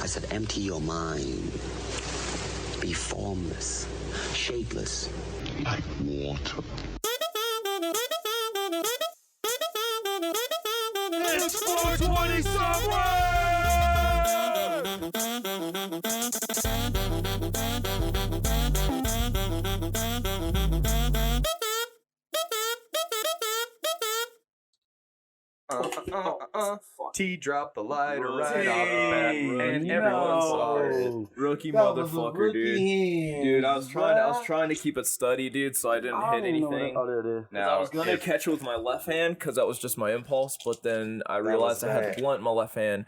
I said, empty your mind. Be formless, shapeless, like water. It's 420 somewhere! T dropped the lighter right off the bat, and everyone saw it. Rookie That was a motherfucker, rookie dude. hand, Dude, I was trying to keep it steady, dude, so I didn't hit anything. Oh, there it is. I was gonna catch it with my left hand because that was just my impulse, but then I realized I had the blunt in my left hand,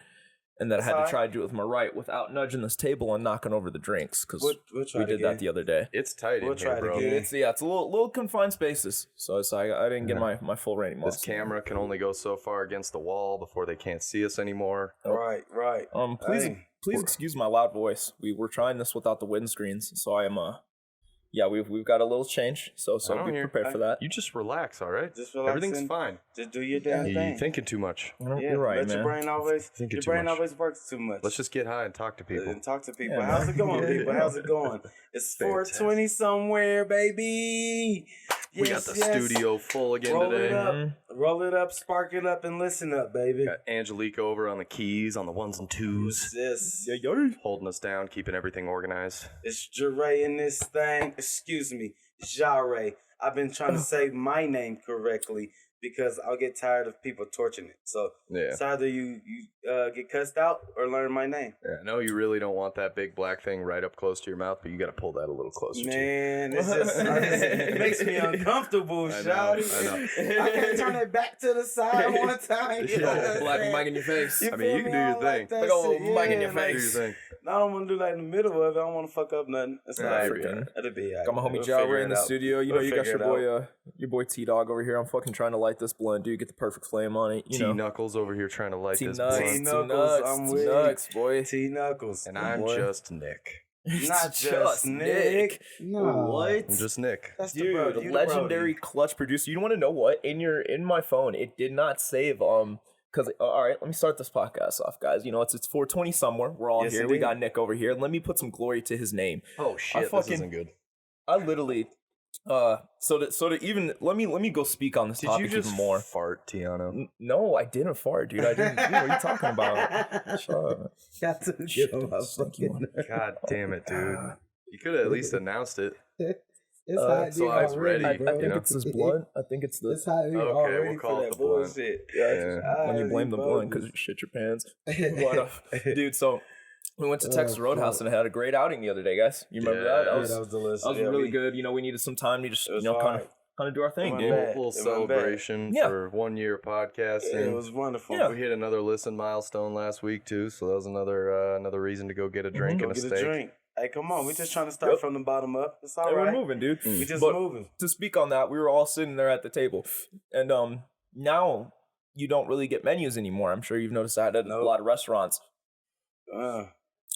and that I had to try to do it with my right without nudging this table and knocking over the drinks because we did that the other day. It's tight in here, bro. It's a little confined spaces, so it's like I didn't get my full range. This camera can only go so far against the wall before they can't see us anymore. Right. Please excuse my loud voice. We were trying this without the windscreens, so I am we've got a little change, so be prepared for that. You just relax, all right? Just relax. Everything's fine. Just do your damn thing. You're thinking too much. You're right, man. Your brain always works too much. Let's just get high and talk to people. Yeah, how's it going, people? How's it going? It's 420 somewhere, baby. We got the studio full again today. Roll it up, spark it up, and listen up, baby. Got Angelique over on the keys, on the ones and twos. Yes. Holding us down, keeping everything organized. It's Jare in this thing. Excuse me, Jare. I've been trying to say my name correctly because I'll get tired of people torching it. So it's either you get cussed out or learn my name. Yeah, I know you really don't want that big black thing right up close to your mouth, but you got to pull that a little closer to you. Man, it makes me uncomfortable, shawty. I can't turn it back to the side one time. Black mic in your face. I mean, you can do your thing. Big old mic in your face. Do your thing. I don't want to do that in the middle of it. I don't want to fuck up nothing. That's not freaking. That'll be Got my homie Jare in the studio. You know, you got your boy T-Dog over here. I'm fucking trying to light this blunt, dude. Get the perfect flame on it. T-Knuckles over here trying to light this blunt. T-Knuckles, I'm with T-Nucks, boy. T-Knuckles. And I'm just Nick. Not just Nick. No. What? I'm just Nick. That's dude, the legendary clutch producer. You want to know what? In my phone, it did not save because all right, let me start this podcast off, guys. You know, it's 420 somewhere. We're all here. We got Nick over here. Let me put some glory to his name. Oh shit, this isn't good. I literally so to even let me go speak on this topic even more. Fart, Teano? No, I didn't fart, dude. I didn't. What are you talking about? Shut up. Got to get him up. God damn it, dude. You could have at least announced it. It's hot, so I was ready. I think it's this blunt. I think it's this. It's hot. Okay, we'll call it the blunt. Yeah. When you blame the blunt because you shit your pants. Dude, so we went to Texas Roadhouse and had a great outing the other day, guys. You remember that? That was delicious. That was really good. You know, we needed some time to just kind of do our thing, dude. A little celebration for 1 year podcasting. It was wonderful. Yeah. We hit another listen milestone last week too, so that was another reason to go get a drink and a steak. Hey, come on. We're just trying to start from the bottom up. It's all right. We're moving, dude. We just moving. To speak on that, we were all sitting there at the table. And now you don't really get menus anymore. I'm sure you've noticed that at a lot of restaurants.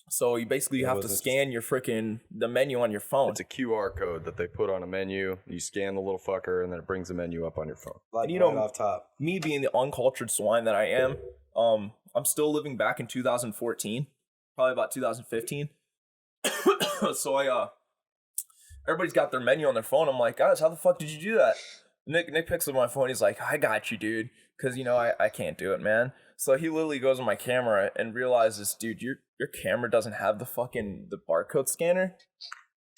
So you basically have to scan the menu on your phone. It's a QR code that they put on a menu. You scan the little fucker, and then it brings the menu up on your phone. Like right off top. Me being the uncultured swine that I am, I'm still living back in 2014, probably about 2015. So everybody's got their menu on their phone. I'm like, guys, how the fuck did you do that? Nick picks up my phone. He's like, I got you, dude. Because, I can't do it, man. So he literally goes on my camera and realizes, dude, your camera doesn't have the barcode scanner.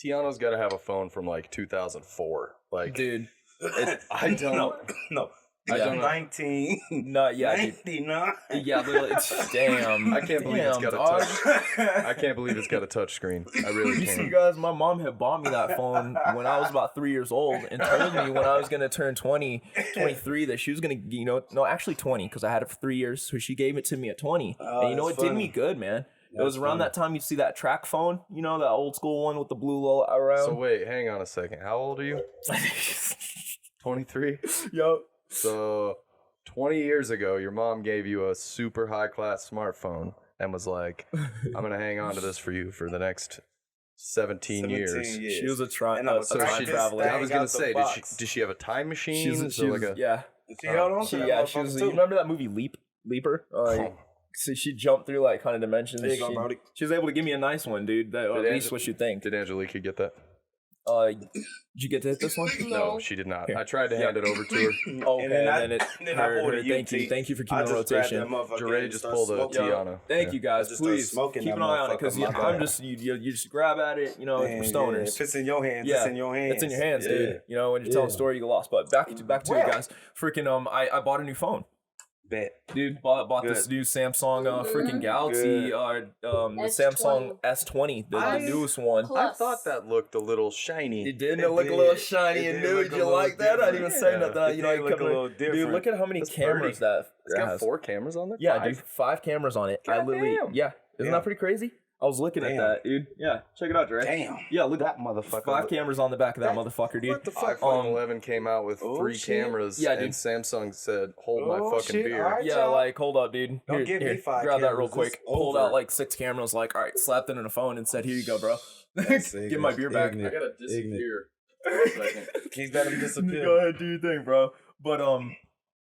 Tiano's got to have a phone from like 2004. Like, dude, I don't know. I don't know. 19. Not yeah, 99. Yeah, literally. Damn. I can't believe it's got a touch. I can't believe it's got a touch screen. I really can't. You guys, my mom had bought me that phone when I was about 3 years old and told me when I was gonna turn 23 that she was gonna, no, actually 20 because I had it for 3 years. So she gave it to me at 20, and it did me good, man. It was around that time you see that track phone, that old school one with the blue logo around. So wait, hang on a second. How old are you? 23. Yo. So 20 years ago, your mom gave you a super high-class smartphone and was like, I'm going to hang on to this for you for the next 17 years. She was a time traveler. I was going to say, did she have a time machine? She held on to that you remember that movie Leaper? So she jumped through like kind of dimensions. There you go, Brody. She was able to give me a nice one, dude. At least what you think. Did Angelica get that? Did you get to hit this one? No, she did not. Here. I tried to hand it over to her. Okay, and then I pulled it. Thank you for keeping the rotation. Jure just pulled a Teano. Thank you guys. Please keep an eye on it because I'm just you just grab at it. You know, we're stoners. If it's in your hands, it's in your hands. It's in your hands, dude. You know, when you tell a story, you get lost. But back to you guys. Freaking I bought a new phone. Bet. Dude, bought this new Samsung freaking Galaxy, the Samsung S20, the newest one. I thought that looked a little shiny. It did look a little shiny, and dude, you like that? I didn't even say nothing. You know, look a little different. Dude, look at how many cameras that it's got has. 4 cameras on there? Yeah, dude, 5 cameras on it. Isn't that pretty crazy? I was looking at that, dude. Yeah, check it out, Dre. Damn. Yeah, look at that motherfucker. 5 cameras on the back of that motherfucker, dude. What the fuck? iPhone 11 came out with 3 cameras, and Samsung said, "Hold my fucking beer." Right, yeah, like hold up, dude. Don't give me 5 grab cameras. that real quick. Pulled out like 6 cameras, like, all right, slapped it in a phone and said, "Here you go, bro." Give my beer back. I gotta disappear. He's let him disappear. Go ahead, do your thing, bro. But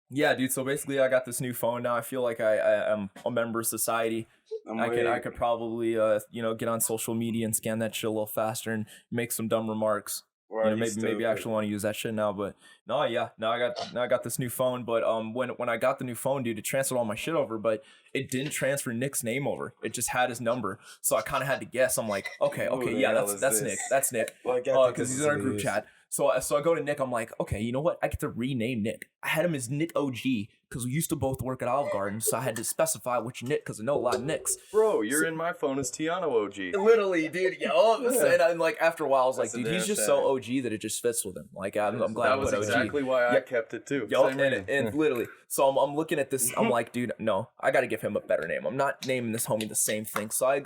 yeah, dude. So basically, I got this new phone now. I feel like I am a member of society. I could probably get on social media and scan that shit a little faster and make some dumb remarks. Maybe I actually want to use that shit now. But no, I got this new phone. But when I got the new phone, dude, it transferred all my shit over, but it didn't transfer Nick's name over. It just had his number. So I kind of had to guess. I'm like, okay, yeah, that's Nick. That's Nick. Because he's in our group chat. So I go to Nick. I'm like, okay, you know what? I get to rename Nick. I had him as Nick OG because we used to both work at Olive Garden. So I had to specify which Nick because I know a lot of Nicks. Bro, you're in my phone as Teano OG. Literally, dude. Yeah, all of a sudden, I'm like, after a while, I was like, dude, he's just so OG that it just fits with him. Like, I'm glad that was exactly why I kept it too. And literally, so I'm looking at this. I'm like, dude, no, I got to give him a better name. I'm not naming this homie the same thing. So I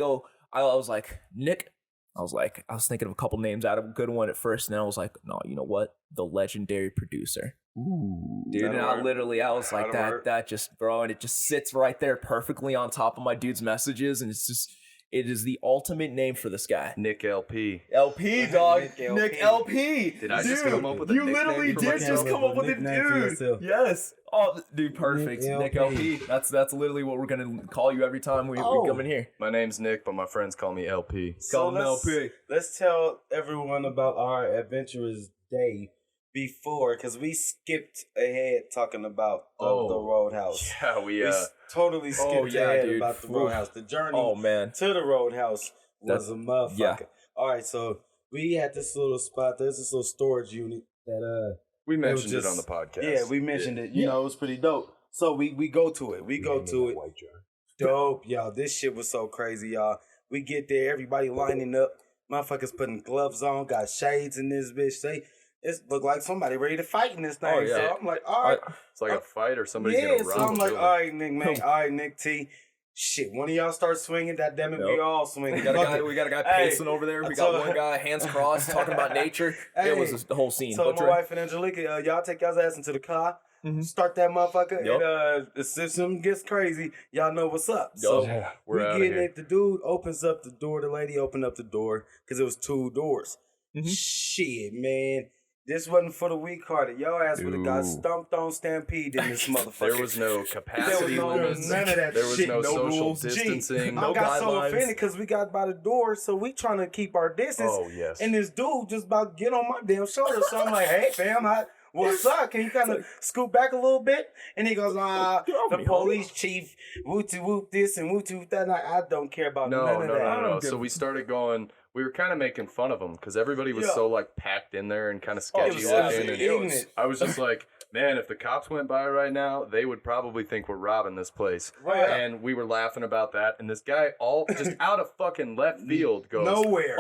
was like, Nick. I was thinking of a couple names out of a good one at first, and then I was like, no, you know what? The legendary producer. Ooh, dude, and I was like, that just, bro, and it just sits right there perfectly on top of my dude's messages, and it is the ultimate name for this guy. Nick LP. LP, dog. Nick LP. Did I just come up with a nickname? You literally did just come up with it, dude. Yes. Oh, dude, perfect. Nick LP. That's literally what we're gonna call you every time we come in here. My name's Nick, but my friends call me LP. So let's tell everyone about our adventurous day before, because we skipped ahead talking about the Roadhouse. Yeah, we totally skipped ahead about the Roadhouse. The journey to the Roadhouse was a motherfucker. Yeah. All right, so we had this little spot. There's this little storage unit that we mentioned it on the podcast. Yeah, we mentioned it. You know, it was pretty dope. So we go to it. Dope, y'all. This shit was so crazy, y'all. We get there, everybody lining up. Motherfuckers putting gloves on, got shades in this bitch. It looked like somebody ready to fight in this thing. Oh, yeah. So I'm like, all right. It's like a fight or somebody's gonna run. So I'm like, all right, Nick, man. All right, Nick T. Shit, one of y'all start swinging, that damn it, we all swinging. We got a guy pacing over there. We got one guy, hands crossed, talking about nature. It was the whole scene. So my wife and Angelica, y'all take y'all's ass into the car, start that motherfucker, and if something gets crazy, y'all know what's up. So we get it. The dude opens up the door. The lady opened up the door because it was 2 doors. Shit, man. This wasn't for the weak-hearted. Your ass would have got stumped on Stampede in this motherfucker. There was no capacity limits. None of that there shit. There was no social distancing. I got so offended because we got by the door, so we trying to keep our distance. Oh, yes. And this dude just about to get on my damn shoulder. So I'm like, hey, fam, what's up? Can you kind of scoot back a little bit? And he goes, the police chief, whoop this and whoop that. I don't care about none of that. No. So we started going... We were kind of making fun of them because everybody was so like packed in there and kind of sketchy looking. And I was just like, man, if the cops went by right now, they would probably think we're robbing this place. Right. And we were laughing about that. And this guy, just out of fucking left field, goes nowhere.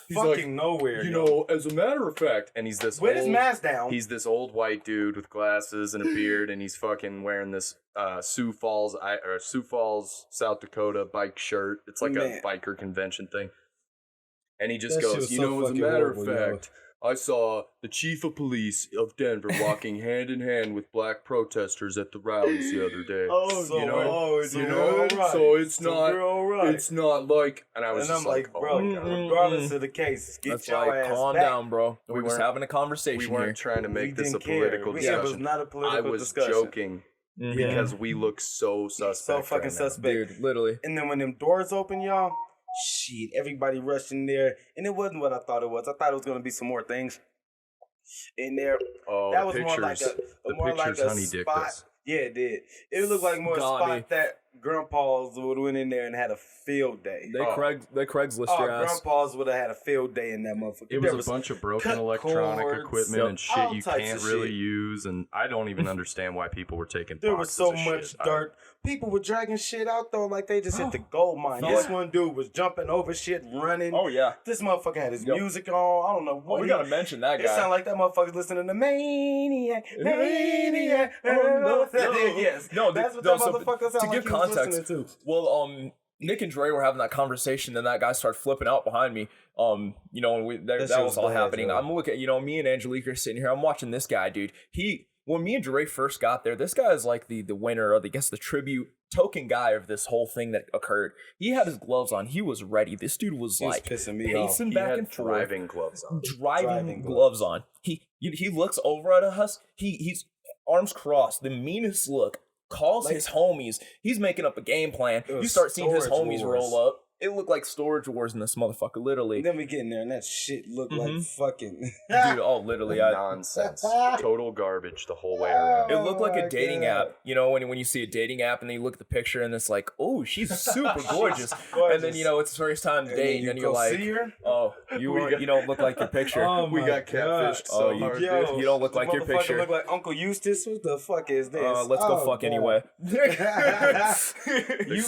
He's fucking like, nowhere. You know, as a matter of fact, and he's this with his mask down. He's this old white dude with glasses and a beard, and he's fucking wearing this Sioux Falls, South Dakota bike shirt. It's like a biker convention thing. And he just goes, as a matter of fact, I saw the chief of police of Denver walking hand in hand with black protesters at the rallies the other day. So it's not like, and I was just like, bro, regardless of the case, get your ass calm down, bro. We were having a conversation. We weren't trying to make this a political discussion. It was not a political discussion. I was joking. because we look so suspect. So fucking suspect. Dude, literally. And then when them doors open, y'all, shit, everybody rushed in there. And it wasn't what I thought it was. I thought it was going to be some more things in there. Oh, that was more like a honey dick spot. us. Yeah, it did. It looked like more a spot that grandpas would have went in there and had a field day. They Craigslist your ass. Grandpas would have had a field day in that motherfucker. It was a bunch of broken electronic equipment and shit you can't really use, and I don't even understand why people were taking there was so much shit. dirt. People were dragging shit out though like they just hit the gold mine. This one dude was jumping over shit, running. Oh yeah. This motherfucker had his music on. I don't know what. We gotta mention that guy. It sounded like that motherfucker's listening to Maniac. Yes. No, that's what that motherfucker sounded like. To give context, to. Well, Nick and Dre were having that conversation, and that guy started flipping out behind me. And that was all happening. I'm looking, me and Angelique are sitting here. I'm watching this guy, dude. When me and Dre first got there, this guy is like the winner, or I guess the tribute token guy of this whole thing that occurred. He had his gloves on. He was ready. This dude was like pacing back and forth. Driving gloves on. Driving gloves on. He looks over at us. He's arms crossed. The meanest look. Calls his homies. He's making up a game plan. You start seeing his homies roll up. It looked like Storage Wars in this motherfucker, literally. And then we get in there and that shit looked like fucking... Dude, literally. Nonsense. Total garbage the whole way around. It looked like a dating app. When you see a dating app and then you look at the picture and it's like, oh, she's super gorgeous. And then, it's the first time to date and then you're like, oh, you don't look like your picture. We got catfished so hard. You don't look like your picture. Look like Uncle Eustace. What the fuck is this? Let's go fuck anyway. You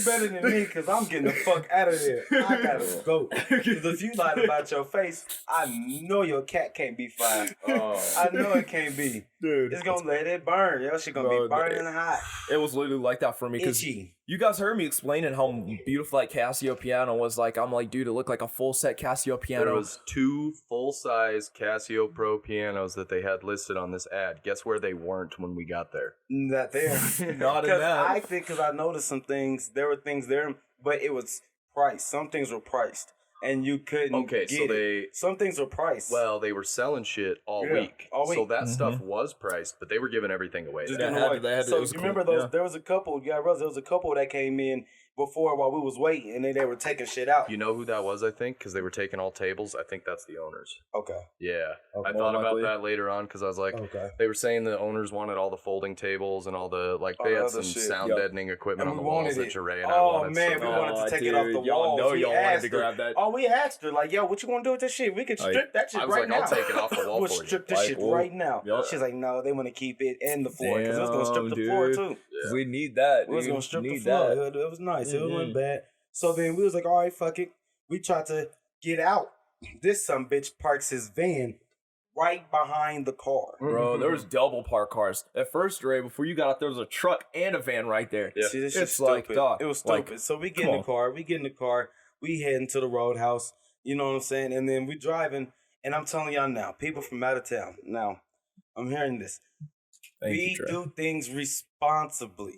better than me because I'm getting the fuck out of there. I gotta go. Because if you lied about your face, I know your cat can't be fine. I know it can't be. Dude. It's gonna let it burn. Your shit gonna be burning hot. It was literally like that for me. Because you guys heard me explaining how beautiful that Casio piano was. Like, I'm like, dude, it looked like a full set Casio piano. There was 2 full-size Casio Pro pianos that they had listed on this ad. Guess where they weren't when we got there? Not there. Not in that. I think because I noticed some things. There were things there, but it was priced. Some things were priced, and you couldn't get it. Some things were priced. Well, they were selling shit all week. So that stuff was priced, but they were giving everything away. So you remember those? There was a couple. There was a couple that came in before while we was waiting, and they were taking shit out. You know who that was, I think? Because they were taking all tables. I think that's the owners. Okay. Yeah. I thought about that later on because I was like, they were saying the owners wanted all the folding tables and all the, they had some sound deadening equipment on the walls that Jure and I wanted. We wanted to take it off the walls. Y'all wanted to grab that. Oh, we asked her, like, yo, what you want to do with this shit? We could strip that shit right now. I was like, I'll take it off the wall We'll for you. strip this shit right now. She's like, no, they want to keep it and the floor because it was going to strip the floor too. We need that. We was going to strip the floor. It was nice. It wasn't bad. So then we was like, all right, fuck it. We tried to get out. This some bitch parks his van right behind the car. Bro, there was double park cars. At first, Ray, before you got out, there was a truck and a van right there. Yeah. See, this shit's like, dog. It was stupid. So we get in the car. We heading to the Roadhouse. You know what I'm saying? And then we driving. And I'm telling y'all now, people from out of town. Now, I'm hearing this. We do things responsibly.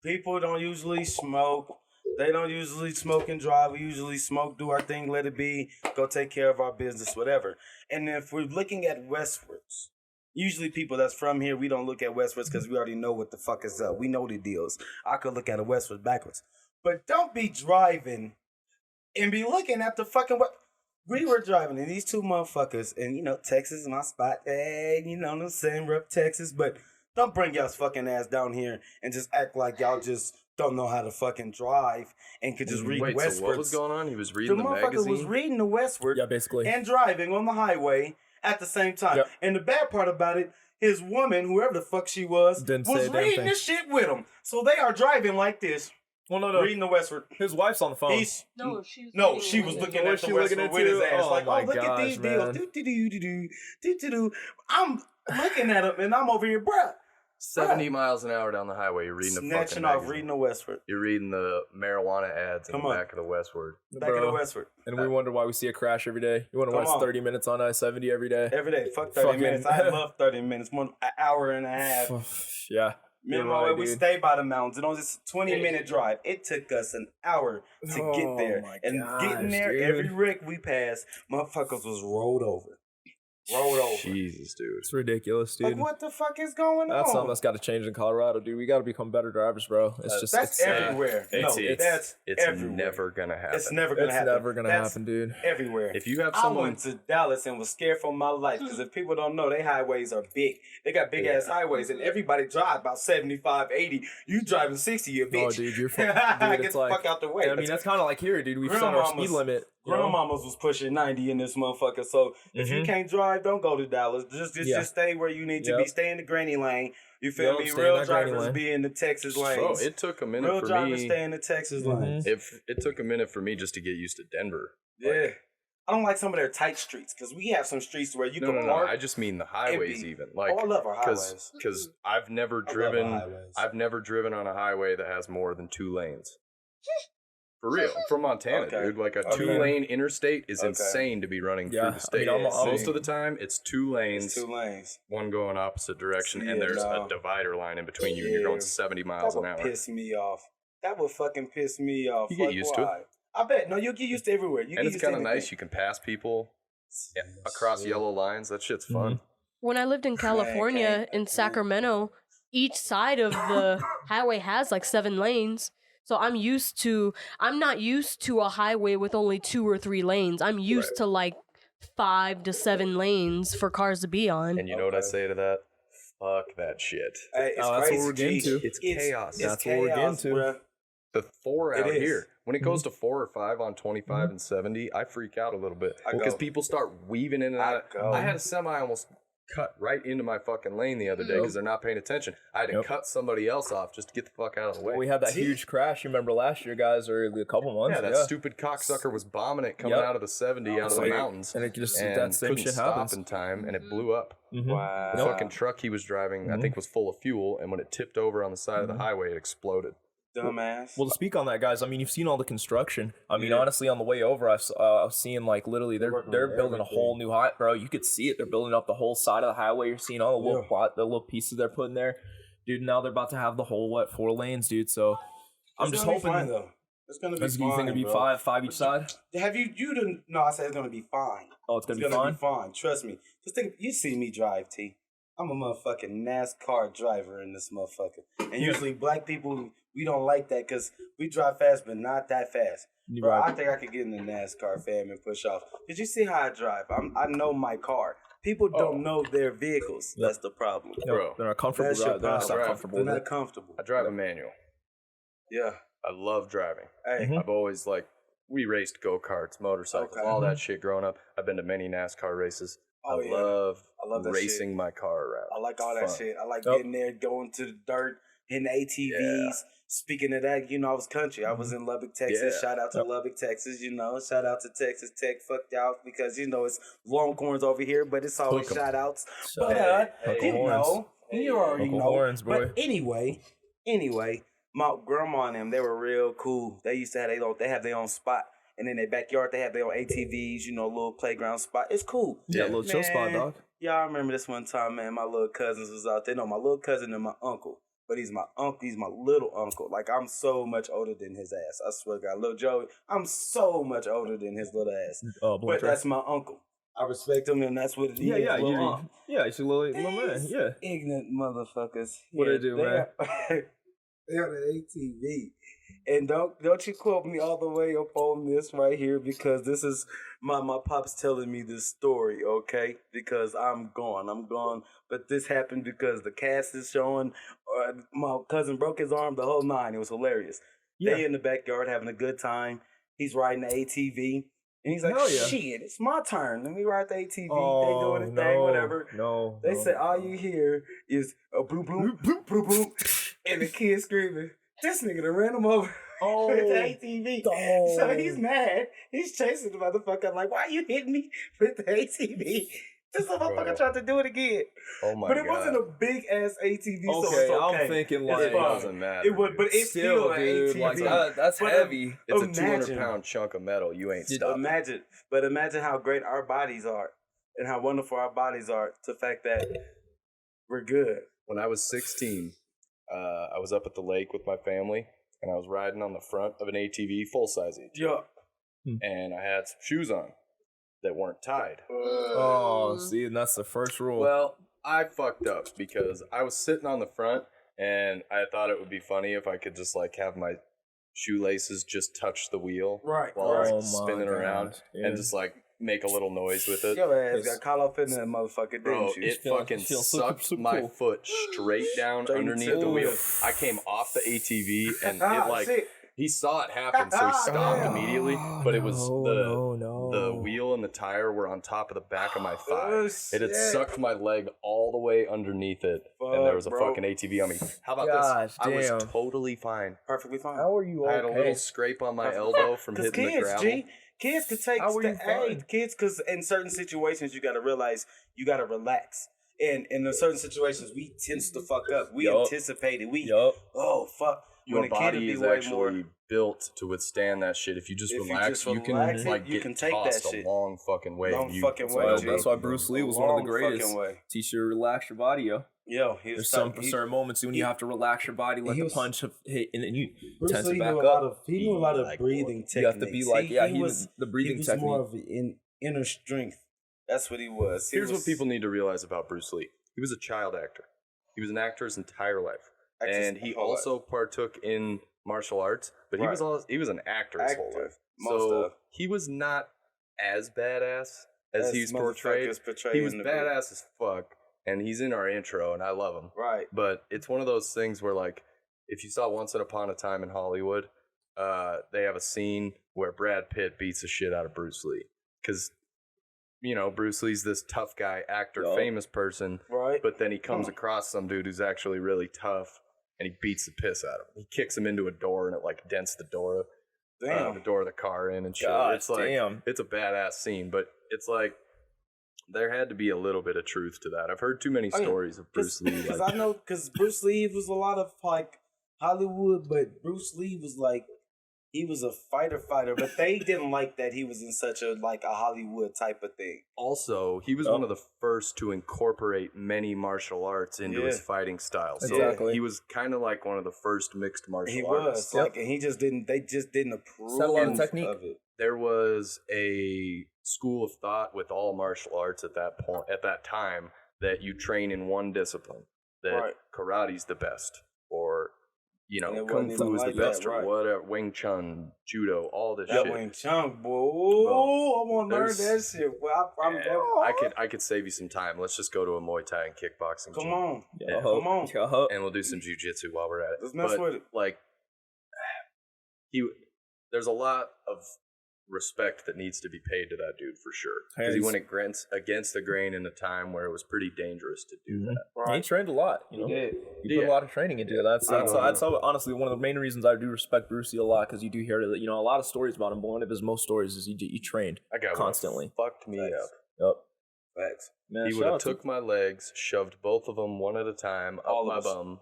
People don't usually smoke. They don't usually smoke and drive. We usually smoke, do our thing, let it be, go take care of our business, whatever. And if we're looking at westwards, usually people that's from here, we don't look at westwards because we already know what the fuck is up. We know the deals. I could look at it westwards backwards. But don't be driving and be looking at the fucking... We were driving and these 2 motherfuckers, and Texas is my spot. Hey, you know what I'm saying? Rep Texas, but don't bring y'all's fucking ass down here and just act like y'all just don't know how to fucking drive and could just read Westward. So what was going on? He was reading the magazine? The motherfucker was reading the Westward basically. And driving on the highway at the same time. Yep. And the bad part about it, his woman, whoever the fuck she was reading this shit with him. So they are driving like this. Well, no. Reading the Westward. His wife's on the phone. She was looking at the Westward with his ass. Like, look at these deals. I'm looking at him and I'm over here, bruh. 70 miles an hour down the highway, you're reading the fucking magazine. Reading the Westward. You're reading the marijuana ads in the back of the Westward. Back of the Westward. And we wonder why we see a crash every day. You wonder why it's 30 minutes on I-70 every day. Every day. Fuck 30 minutes. I love 30 minutes. An hour and a half. Yeah. Meanwhile, we stay by the mountains. And on this 20-minute drive, it took us an hour to get there. And getting there, every wreck we passed, motherfuckers was rolled over. rolled over. Jesus, dude. It's ridiculous, dude. Like, what the fuck is going on? That's something that's got to change in Colorado, dude. We got to become better drivers, bro. It's just that's everywhere. That's everywhere. Never gonna happen. It's never gonna happen. It's never gonna happen, dude. Everywhere. If you have I someone, went to Dallas and was scared for my life because if people don't know, they highways are big. They got big ass highways, and everybody drive about 75, 80. You driving 60, you bitch. Oh, dude, you're fucking. Get the fuck out the way. I mean, that's kind of like here, dude. We've set our speed limit. Grandmamas was pushing 90 in this motherfucker. So if you can't drive, don't go to Dallas. Just stay where you need to be. Stay in the granny lane. You feel me? Real drivers be in the Texas lanes. Bro, it took a minute for me. Real drivers stay in the Texas lanes. If it took a minute for me just to get used to Denver. Yeah. I don't like some of their tight streets because we have some streets where you can park. No. I just mean the highways even. Like, I love our highways. Because I've never driven on a highway that has more than 2 lanes. For real. I'm from Montana, dude. Like a 2-lane interstate is insane to be running through the state. I mean, most of the time, it's 2 lanes. It's 2 lanes. One going opposite direction, and there's a divider line in between you, and you're going 70 miles an hour. That would piss me off. That would fucking piss me off. You get used to it. I bet. No, you'll get used to everywhere. And it's kind of nice. You can pass people across yellow lines. That shit's fun. When I lived in California, in Sacramento, each side of the highway has like 7 lanes. So I'm not used to a highway with only 2 or 3 lanes. I'm used to like 5 to 7 lanes for cars to be on. And you know what I say to that? Fuck that shit. Hey, that's what we're getting to. It's chaos. That's what we're getting to. Bruh. The 4 out here. When it goes to 4 or 5 on 25 and 70, I freak out a little bit. Because people start weaving in and out. I had a semi almost cut right into my fucking lane the other day because they're not paying attention. I had to cut somebody else off just to get the fuck out of the way. We had that huge crash, you remember last year, guys, or a couple months. Yeah, that stupid cocksucker was bombing it coming out of the 70 out of the mountains. And it just that same shit happens. Stop in time, and it blew up. Wow. The fucking truck he was driving, I think, was full of fuel, and when it tipped over on the side of the highway, it exploded. Dumbass. Well, to speak on that, guys, I mean, you've seen all the construction. I mean, honestly, on the way over, I was seeing, like, literally, they're building a whole new highway. Bro, you could see it. They're building up the whole side of the highway. You're seeing all the little pieces they're putting there. Dude, now they're about to have the whole, 4 lanes, dude. So, I'm just hoping. Fine, though. It's going to be fine, you think it'll be five each side? Have you didn't, no, I said it's going to be fine. Oh, it's going to be fine. Trust me. Just think, you see me drive, T. I'm a motherfucking NASCAR driver in this motherfucker. And usually black people, we don't like that because we drive fast, but not that fast. Bro, I think I could get in the NASCAR fam and push off. Did you see how I drive? I know my car. People don't know their vehicles. That's the problem. Bro, they're not comfortable. They're not comfortable. I drive a manual. Yeah. I love driving. Hey. I've always, we raced go-karts, motorcycles, all that shit growing up. I've been to many NASCAR races. I love racing my car around. I like all that shit. I like getting there, going to the dirt, hitting ATVs. Yeah. Speaking of that, I was country. I was in Lubbock, Texas. Yeah. Shout out to Lubbock, Texas. Shout out to Texas Tech. Fuck y'all because it's Longhorns over here, but it's always shout outs. But you already know. Horns, boy. But anyway, my grandma and them, they were real cool. They used to have their own spot. And in their backyard, they have their own ATVs, little playground spot. It's cool. Yeah, little chill spot, dog. Yeah, I remember this one time, man. My little cousins was out there. No, my little cousin and my uncle. But he's my uncle. He's my little uncle. Like, I'm so much older than his ass. I swear to God. Little Joey, I'm so much older than his little ass. But that's my uncle. I respect him, and that's what it is. Yeah, he's a little man. Yeah. Ignorant motherfuckers. What do they do, man? They're on an ATV. And don't you quote me all the way up on this right here because this is my pops telling me this story, okay? Because I'm gone. But this happened because the cast is showing. My cousin broke his arm, the whole 9. It was hilarious. Yeah. They in the backyard having a good time. He's riding the ATV. And he's like, shit, it's my turn. Let me ride the ATV. They doing his thing, whatever. They said all you hear is a bloop, bloop, bloop, bloop, bloop. And the kid screaming. This nigga done ran him over with the ATV. So he's mad. He's chasing the motherfucker. Like, why you hitting me with the ATV? This motherfucker tried to do it again. Oh my God. But it wasn't a big ass ATV, so it's okay. I'm thinking it doesn't matter. It would, but it's still an ATV. That's heavy. It's a 200-pound chunk of metal. You ain't stopping. Imagine how great our bodies are and how wonderful our bodies are to the fact that we're good. When I was 16, I was up at the lake with my family, and I was riding on the front of an ATV, full-size ATV. Yeah. And I had some shoes on. that weren't tied. Oh, see, and that's the first rule. Well, I fucked up because I was sitting on the front and I thought it would be funny if I could just like have my shoelaces just touch the wheel while I was spinning around and just like make a little noise with it. Your ass got caught up in that motherfucker, didn't you? It fucking sucked my foot straight down underneath the wheel. I came off the ATV and it like he saw it happen, so he stopped immediately. But it was the wheel and the tire were on top of the back of my thigh. It had sucked my leg all the way underneath it, and there was a fucking ATV on me. How about this? I was totally fine, perfectly fine. How are you? I had a little scrape on my elbow from hitting the gravel. Kids could take kids, because in certain situations you gotta realize you gotta relax. And in certain situations we tense the fuck up. We anticipated. Oh fuck. Your body is actually built to withstand that shit. If you just relax, you can take tossed that shit a long fucking way. That's why Bruce Lee was one of the greatest. Teach you to relax your body, There's some certain moments when you have to relax your body, let the punch hit, and then you tense it back up. He knew a lot of breathing techniques. You have to be like, the breathing technique. He was more of an inner strength. That's what he was. Here's what people need to realize about Bruce Lee. He was a child actor. He was an actor his entire life. And he also partook in martial arts, but he was an actor his whole life. So he was not as badass as he's portrayed. He was badass as fuck, and he's in our intro, and I love him. Right. But it's one of those things where, like, if you saw Once Upon a Time in Hollywood, they have a scene where Brad Pitt beats the shit out of Bruce Lee. Because, you know, Bruce Lee's this tough guy, actor, famous person. Right. But then he comes across some dude who's actually really tough. And he beats the piss out of him. He kicks him into a door, and it like dents the door, the door of the car in and shit. It's like it's a badass scene, but it's like there had to be a little bit of truth to that. I've heard too many stories of Bruce Lee. Because I know, because Bruce Lee was a lot of like Hollywood, but Bruce Lee was like he was a fighter, but they didn't like that he was in such a Hollywood type of thing. Also, he was one of the first to incorporate many martial arts into his fighting style. So he was kind of like one of the first mixed martial artists. He was and he just didn't. They just didn't approve of it. There was a school of thought with all martial arts at that time that you train in one discipline. That karate's the best, or Kung Fu is the best, or whatever. Wing Chun, Judo, all this shit. Wing Chun, boy. I want to learn that shit. Well, I could save you some time. Let's just go to a Muay Thai and kickboxing. Come on. And we'll do some jiu-jitsu while we're at it. Let's mess with it. Like, there's a lot of respect that needs to be paid to that dude for sure. Because he went against the grain in a time where it was pretty dangerous to do that. Right. He trained a lot, He put a lot of training into it. That's honestly one of the main reasons I do respect Bruce Lee a lot, because you do hear a lot of stories about him, but one of his most stories is he trained constantly. Fucked me up. Yep. Facts. Man, he would have took my legs, shoved both of them one at a time up my bum.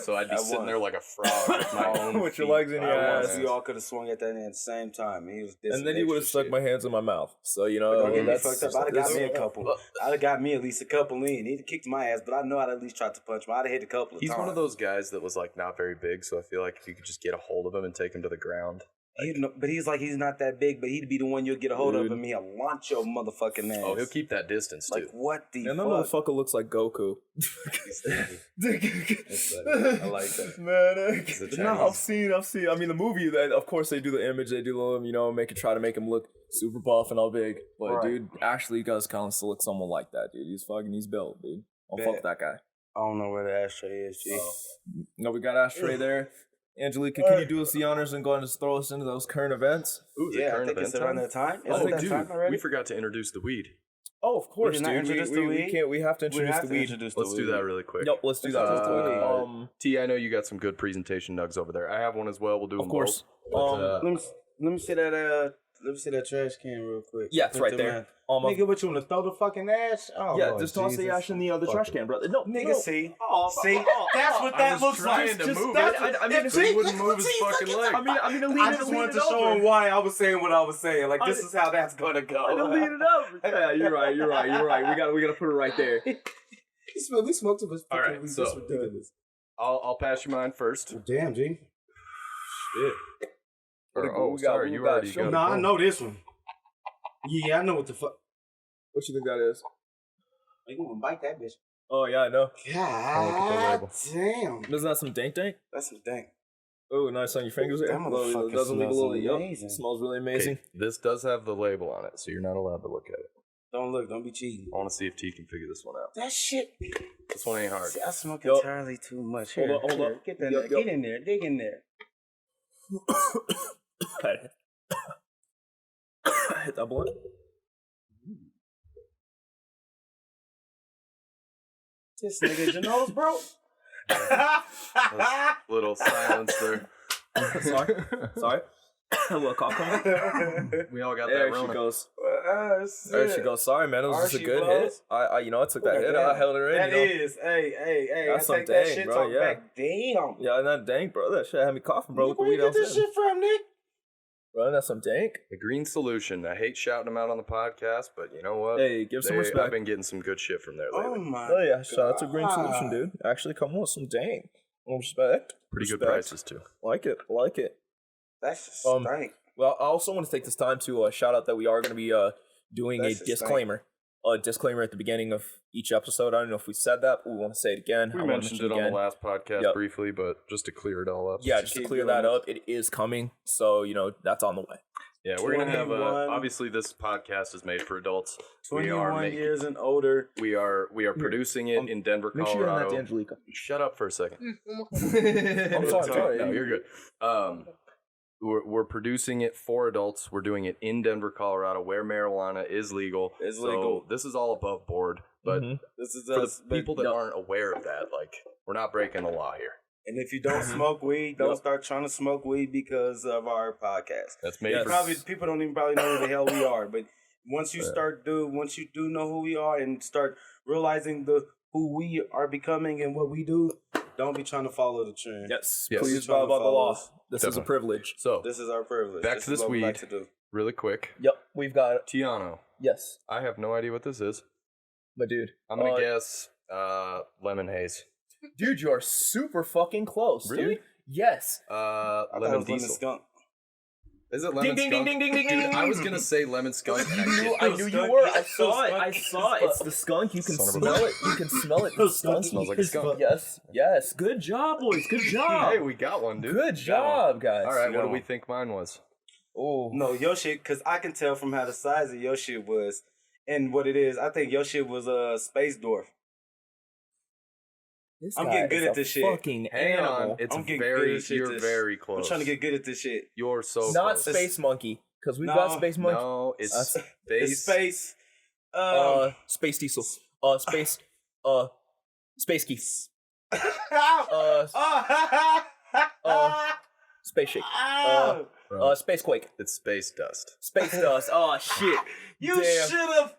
So I'd be sitting there like a frog with my own with your legs in your ass. We all could have swung at that at the same time. And then he would have stuck my hands in my mouth. So that's fucked up. I'd have got me a couple. I'd have got me at least a couple in. He'd have kicked my ass, but I know I'd at least tried to punch him. I'd have hit a couple of times. He's one of those guys that was like not very big, so I feel like if you could just get a hold of him and take him to the ground. But he's not that big, but he'd be the one you'll get a hold of him. He'll launch your motherfucking ass. Oh, he'll keep that distance too. Like what the fuck? And that motherfucker looks like Goku. I like that. Man, I've seen. I mean, the movie, of course, they do the image, they do try to make him look super buff and all big. But dude, actually does kind of look someone like that, dude. He's built, dude. Don't fuck that guy. I don't know where the ashtray is, G. No, we got ashtray there. Angelica, can you do us the honors and go and just throw us into those current events? Ooh, I think it's around that time. We forgot to introduce the weed. Oh, of course, dude. We have to introduce the weed. Let's do that really quick. Nope, let's do that. T, I know you got some good presentation nugs over there. I have one as well. We'll do them both. Let me see that. Let me see that trash can real quick. Yeah, it's right there. Nigga, what you want to throw the fucking ash? Oh, yeah, just toss the ash in the other trash can, brother. No, nigga, see, that's what that looks like. I mean, if he wouldn't move his fucking leg. I just wanted to show him why I was saying what I was saying. Like, this is how that's gonna go. I didn't lean it up. Yeah, you're right. We gotta put it right there. We smoked it. All right, so ridiculous. I'll pass you mine first. Well, damn, G. Shit. Sorry, you already got. Nah, I know this one. Yeah, I know what the fuck. What you think that is? You gonna bite that bitch? Oh yeah, I know. God damn. Isn't that some dank? That's some dank. Oh, nice on your fingers there. That motherfucker Doesn't leave a little. amazing. Yep, smells really amazing. Okay, this does have the label on it, so you're not allowed to look at it. Don't look. Don't be cheating. I want to see if T can figure this one out. That shit. This one ain't hard. See, I smoke entirely too much. Here, Hold on. Get that. Get in there. Dig in there. Hit that blunt. This nigga your nose, bro. Little silence there. Sorry. A little cough coming. We all got There that she Rona. goes. There she goes. Sorry, man. It was just a good hit. I took that hit. I held her in. That is. Hey. That's some I take that dang, shit bro, talk yeah. back. Damn. Yeah, not dank, bro. That shit had me coughing, bro. Where you get this shit from, Nick? Bro, that's some dank. The Green Solution. I hate shouting them out on the podcast, but you know what? Hey, give some respect. I've been getting some good shit from there lately. Oh my. Oh yeah, shout out to Green Solution, dude. Actually, come on, some dank. Respect. Pretty good Respect. prices too. Like it. That's just stank. Well, I also want to take this time to shout out that we are going to be doing That's a just disclaimer. A disclaimer at the beginning of each episode. I don't know if we said that, but we want to say it again. We mentioned it on the last podcast briefly, but just to clear it all up. Yeah, just to clear that up, it is coming. So, that's on the way. Yeah, we're going to have obviously this podcast is made for adults. 21 years and older. We are producing it in Denver, Colorado. Make sure you're not Angelica. Shut up for a second. I'm sorry. No, you're good. We're producing it for adults. We're doing it in Denver, Colorado, where marijuana is legal. So this is all above board. But this is for us. the people that aren't aware of that, we're not breaking the law here. And if you don't smoke weed, don't start trying to smoke weed because of our podcast. That's made People don't even probably know who the hell we are. But once you once you do know who we are and start realizing who we are becoming and what we do, don't be trying to follow the trend. Yes. Please follow by the law. This is a privilege. So this is our privilege. Back to this weed. Like to do. Really quick. Yep. We've got Teano. Yes. I have no idea what this is. My dude. I'm gonna guess lemon haze. Dude, you are super fucking close. Really? Dude. Yes. Lemon diesel. Skunk. Is it lemon skunk? Dude, I was gonna say lemon skunk. I knew you were. I saw it. It's the skunk. You can smell it. You can smell it. The skunk smells like a skunk. Yes. Good job, boys. Good job. Hey, we got one, dude. Good job, guys. All right, what do we think mine was? Oh no, your shit. Because I can tell from how the size of your shit was and what it is. I think your shit was a space dwarf. I'm getting good at this shit. Fucking animal. It's I'm getting very. good at You're this. very close. I'm trying to get good at this shit. You're so not close. Space Monkey, because we've got Space Monkey. No, it's space. It's space. Space Diesel. Space. Space Geese. Space Shake. Space Quake. It's space dust. Space Dust. Oh shit. You should have.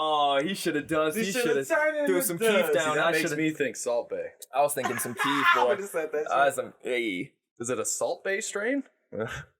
Oh, he should have done. He should have threw some Keef down. That makes me think Salt Bay. I was thinking some Keef, boy. Hey. Is it a Salt Bay strain?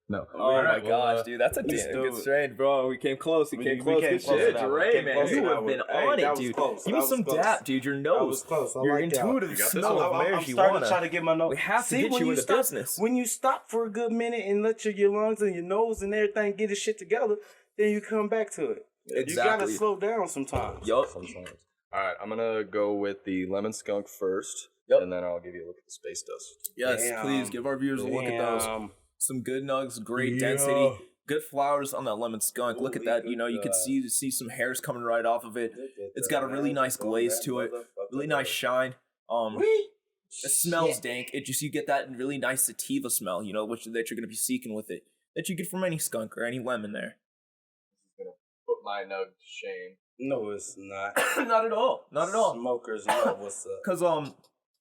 No. Oh my gosh, dude, that's a good strain, bro. We came close. We came close. Good shit, Dre, man. You have been on it, dude. Give me some dap, dude. Your nose. Your intuitive smell of marijuana. I'm starting to try to get my nose. We have to get you into business. When you stop for a good minute and let your lungs and your nose and everything get his shit together, then you come back to it. Exactly. You gotta slow down sometimes. Yup. Sometimes. All right, I'm gonna go with the lemon skunk first, and then I'll give you a look at the space dust. Yes, please give our viewers a look at those. Some good nugs, great density, good flowers on that lemon skunk. Look at that. You can see some hairs coming right off of it. It's got a really nice glaze to it, really nice shine. It smells dank. You get that really nice sativa smell, which that you're gonna be seeking with it, that you get from any skunk or any lemon there. Put my nug to shame. No, it's not. Not at all. Not at all. Smokers know what's up. Because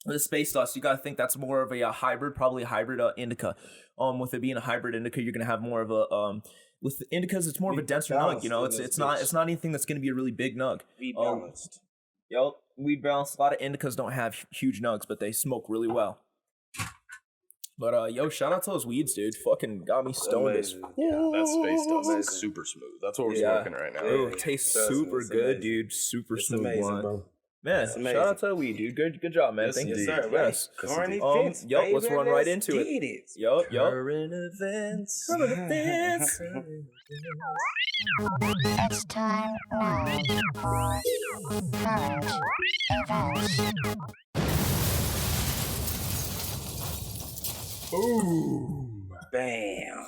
the space dust, you gotta think that's more of a hybrid, probably a hybrid indica. With it being a hybrid indica, you're gonna have more of a with the indicas, it's more of a denser nug. It's not anything that's gonna be a really big nug. Weed balanced. Weed balanced. A lot of indicas don't have huge nugs, but they smoke really well. But shout out to those weeds, dude. Fucking got me stoned. Yeah, that space dust is super smooth. That's what we're smoking right now. It tastes super good, dude. Super smooth amazing, one. bro. Man, shout out to Weed, dude. Good job, man. Yes, Thank you. indeed. Sir, Yes. Current events, Yup, let's run right into it. Yup. Current events. It's time now for current events. Boom. Bam.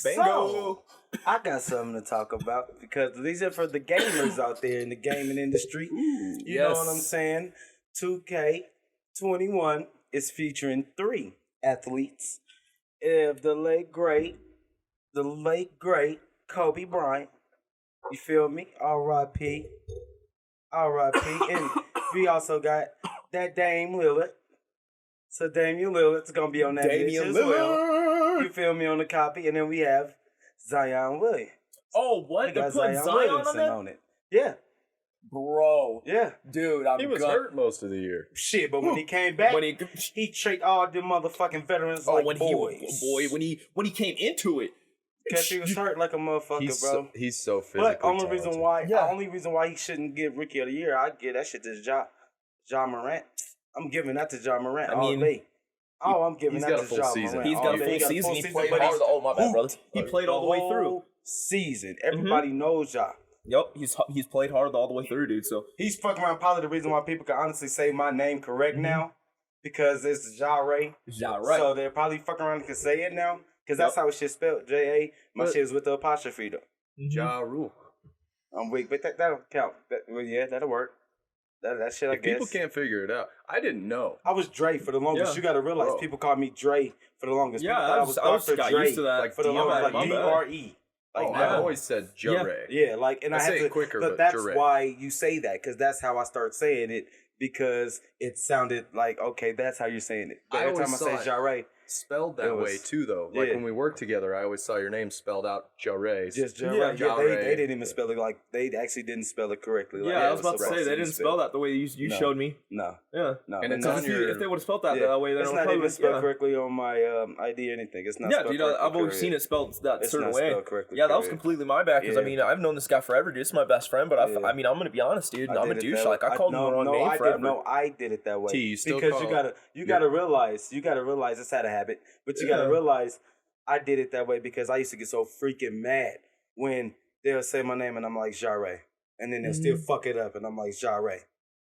Bingo. So, I got something to talk about because these are for the gamers out there in the gaming industry. You know what I'm saying? 2K21 is featuring 3 athletes. The late great Kobe Bryant. You feel me? R.I.P. And we also got that Dame Lillard. So Damian Lillard's gonna be on that bitch as well. You feel me, on the copy? And then we have Zion Williams. Oh, what? They put Zion on it? Yeah. Bro. Yeah. Dude, he was hurt most of the year. Shit, but when he came back, he treated all them motherfucking veterans like boys. When he came into it. Because he was hurt like a motherfucker, bro. He's so physically But only reason why he shouldn't get Rookie of the Year, I get that shit to Ja Morant. I'm giving that to Ja Morant all day. I'm giving that to Ja Morant. He's got a full season. He played hard. Oh, my bad, brother. He played all the way through. Season. Everybody knows Ja. Yup, he's played hard all the way through, dude. So he's fucking around. Probably the reason why people can honestly say my name correct now, because it's Ja Ray. Ja Ray. So they're probably fucking around and can say it now, because that's how it shit spelled. J-A. My shit is with the apostrophe though. Ja Rule. I'm weak, but that'll count. That'll work. That shit, I guess. People can't figure it out. I didn't know. I was Dre for the longest. Yeah. You got to realize people call me Dre for the longest. Yeah, I was Dr. got Dre used to that. like for the longest, like D-R-E. Like I always said Jure. Yeah, like, and I had to, quicker, but that's why you say that, because that's how I start saying it, because it sounded like, okay, that's how you're saying it. But every time I say Jure, spelled that way too, though. Like when we worked together, I always saw your name spelled out Jure. Just Jure. Yeah, they didn't even spell it like, they actually didn't spell it correctly. Like, I was about to say they didn't spell that the way you showed me. No. Yeah. No. And it's on your, if they would have spelled that that way, then it's not even spelled correctly on my ID or anything. It's not. Yeah, dude, I've always seen it spelled that certain way. Yeah, that was completely my bad, because I mean, I've known this guy forever, dude. It's my best friend, but I mean, I'm gonna be honest, dude. I'm a douche. Like, I called him the wrong name forever. No, I did it that way. Because you gotta realize it's had a habit, but you gotta realize I did it that way because I used to get so freaking mad when they'll say my name and I'm like Jare, and then they'll still fuck it up and I'm like Jare,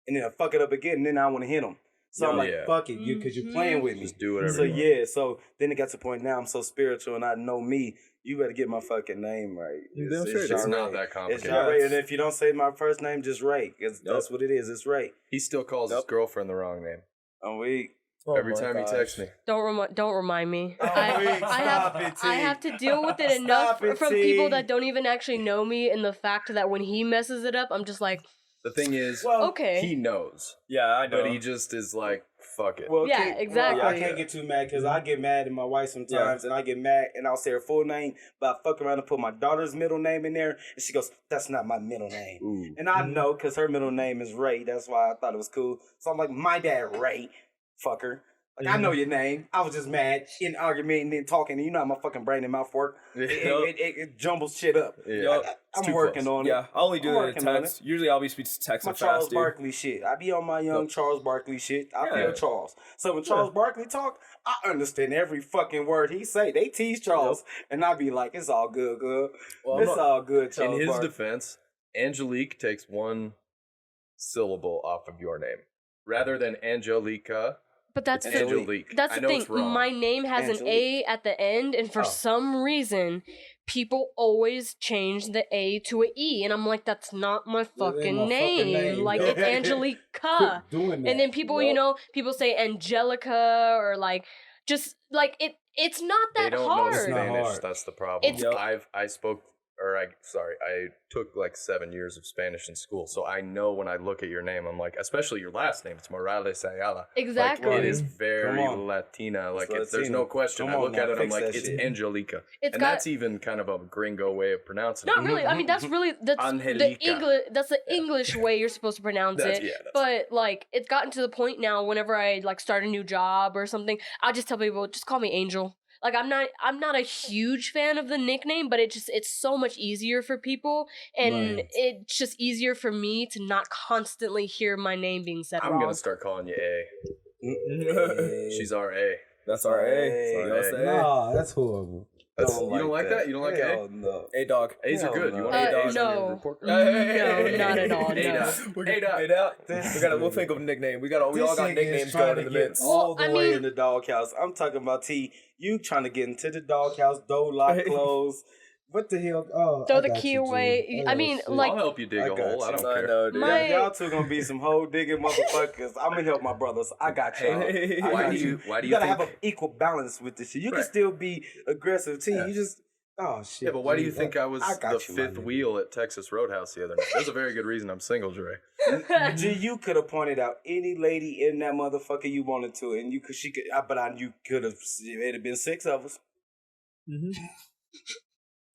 and then I fuck it up again and then I want to hit them. So I'm like, fuck it, because you're playing with me. Just do whatever. So so then it got to the point now I'm so spiritual and I know me. You better get my fucking name right. It's not that complicated. It's Jare, and if you don't say my first name, just Ray, because that's what it is. It's Ray. He still calls his girlfriend the wrong name. I'm weak. Every time he texts me. Don't remind me. I have to deal with it enough from people that don't even actually know me, and the fact that when he messes it up, I'm just like. The thing is, he knows. Yeah, I know. But he just is like, fuck it. Well, exactly. I can't get too mad because I get mad at my wife sometimes, and I get mad and I'll say her full name, but I fuck around and put my daughter's middle name in there, and she goes, "That's not my middle name." Ooh. And I know because her middle name is Ray. That's why I thought it was cool. So I'm like, my dad Ray, fucker. Like, I know your name. I was just mad in argument and then talking. And you know how my fucking brain and mouth work. It jumbles shit up. Yeah. I'm working on it. Yeah, I only do it in text. Usually I'll be texting my fast, Charles Barkley shit. I be on my young Charles Barkley shit. I feel Charles. So when Charles Barkley talk, I understand every fucking word he say. They tease Charles. And I be like, it's all good, good. Well, it's all good, Charles In his Barkley. defense, Angelique takes one syllable off of your name. Rather than Angelica. But that's the thing. My name has an A at the end, and for some reason, people always change the A to an E, and I'm like, that's not my fucking name. Like, it's Angelica. And then people, people say Angelica or like, just like it's not that hard. They don't know Spanish. That's the problem. I took like 7 years of Spanish in school, so I know when I look at your name, I'm like, especially your last name, it's Morales Ayala. Exactly. Like, it is very Latina. Like, there's no question. I look at it, I'm like, it's Angelica. That's even kind of a gringo way of pronouncing it. Not really. I mean, that's the English way you're supposed to pronounce it. But like, it's gotten to the point now, whenever I like start a new job or something, I just tell people, just call me Angel. Like I'm not a huge fan of the nickname, but it's so much easier for people, and it's just easier for me to not constantly hear my name being said wrong. I'm gonna start calling you A. She's our A. That's our A. Nah, that's horrible. You don't like that? You don't like A? No. A dog. A's are good. You want A dogs on your report card? No, not at all. We'll think of a nickname. We all got nicknames going in the midst. All the way in the doghouse. I'm talking about T. You trying to get into the doghouse, door lock closed. What the hell? Oh, throw the key away. I mean, like, I'll help you dig a hole. I don't care. Know, dude. Y'all two gonna be some hole digging motherfuckers. I'm gonna help my brothers. I got you. Why do you gotta think... have an equal balance with this shit. You can still be aggressive, T. You just shit. Yeah, but why do you think I was the fifth wheel at Texas Roadhouse the other night? There's a very good reason I'm single, Dre. G, you could have pointed out any lady in that motherfucker you wanted to, and you could have. It'd have been 6 of us.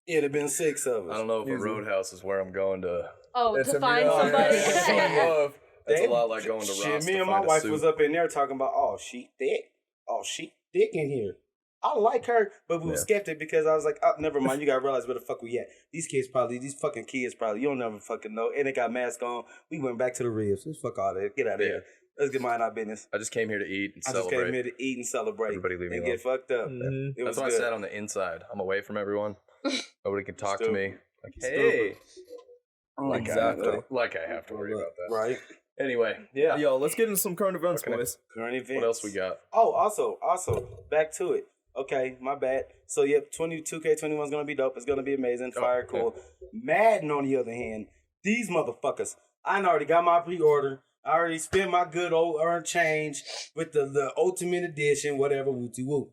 It'd have been 6 of us. I don't know if a Roadhouse is where I'm going to. Oh, to find somebody. That's a lot like going to Ross. Shit, me and my wife was up in there talking about, she thick. She thick in here. I like her, but we were skeptic because I was like, never mind. You gotta realize where the fuck we at. These fucking kids probably, you don't never fucking know. And they got masks on. We went back to the ribs. Let's fuck all that. Get out of here. Let's get mind our business. I just came here to eat and celebrate. I just came here to eat and celebrate. Everybody leave me alone. And get fucked up. That's why I sat on the inside. I'm away from everyone. Nobody can talk to me. Like, hey. Like I have to worry about that. Right. Anyway, yeah. Yo, let's get into some current events, boys. Current events. What else we got? Oh, also, back to it. Okay, my bad. So, 2K21 is going to be dope. It's going to be amazing. Fire, cool. Madden, on the other hand, these motherfuckers, I already got my pre-order. I already spent my good old earned change with the Ultimate Edition, whatever, wooty-woo.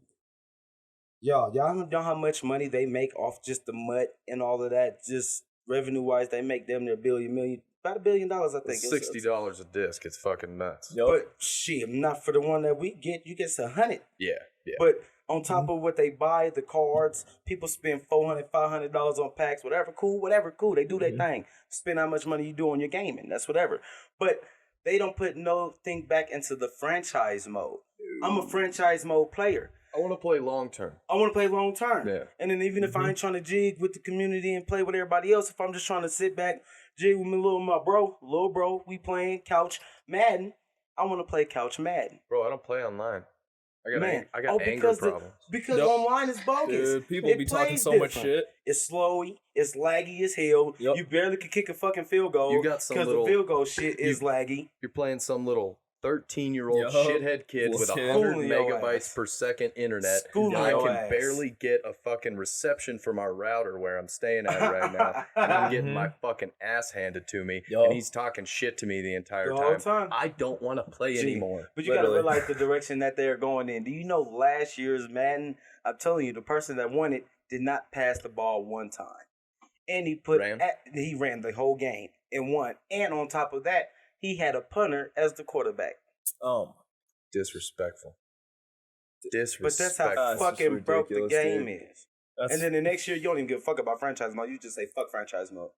Y'all know how much money they make off just the MUT and all of that? Just revenue-wise, they make them their about $1 billion, I think. $60 a disc. It's fucking nuts. But shit, not for the one that we get. You get $100. Yeah. But on top of what they buy, the cards, people spend $400, $500 on packs, whatever, cool. They do their thing. Spend how much money you do on your gaming. That's whatever. But they don't put no thing back into the franchise mode. I'm a franchise mode player. I want to play long term. Yeah. And then even if I ain't trying to jig with the community and play with everybody else, if I'm just trying to sit back, jig with my little bro, we playing couch Madden. I want to play couch Madden. Bro, I don't play online. I got anger problems. Because online is bogus. Dude, people be talking so much shit. It's slowy. It's laggy as hell. Yep. You barely can kick a fucking field goal. You got some little... Because the field goal shit is laggy. You're playing some little 13-year-old shithead kid with 100 megabytes per second internet. I can barely get a fucking reception from our router where I'm staying at right now. And I'm getting my fucking ass handed to me. And he's talking shit to me the entire time. I don't want to play anymore. But you got to realize the direction that they're going in. Do you know last year's Madden, I'm telling you, the person that won it did not pass the ball one time. And he ran the whole game and won. And on top of that, he had a punter as the quarterback. Disrespectful. But that's how fucking broke the game is. And then the next year, you don't even give a fuck about franchise mode. You just say, fuck franchise mode.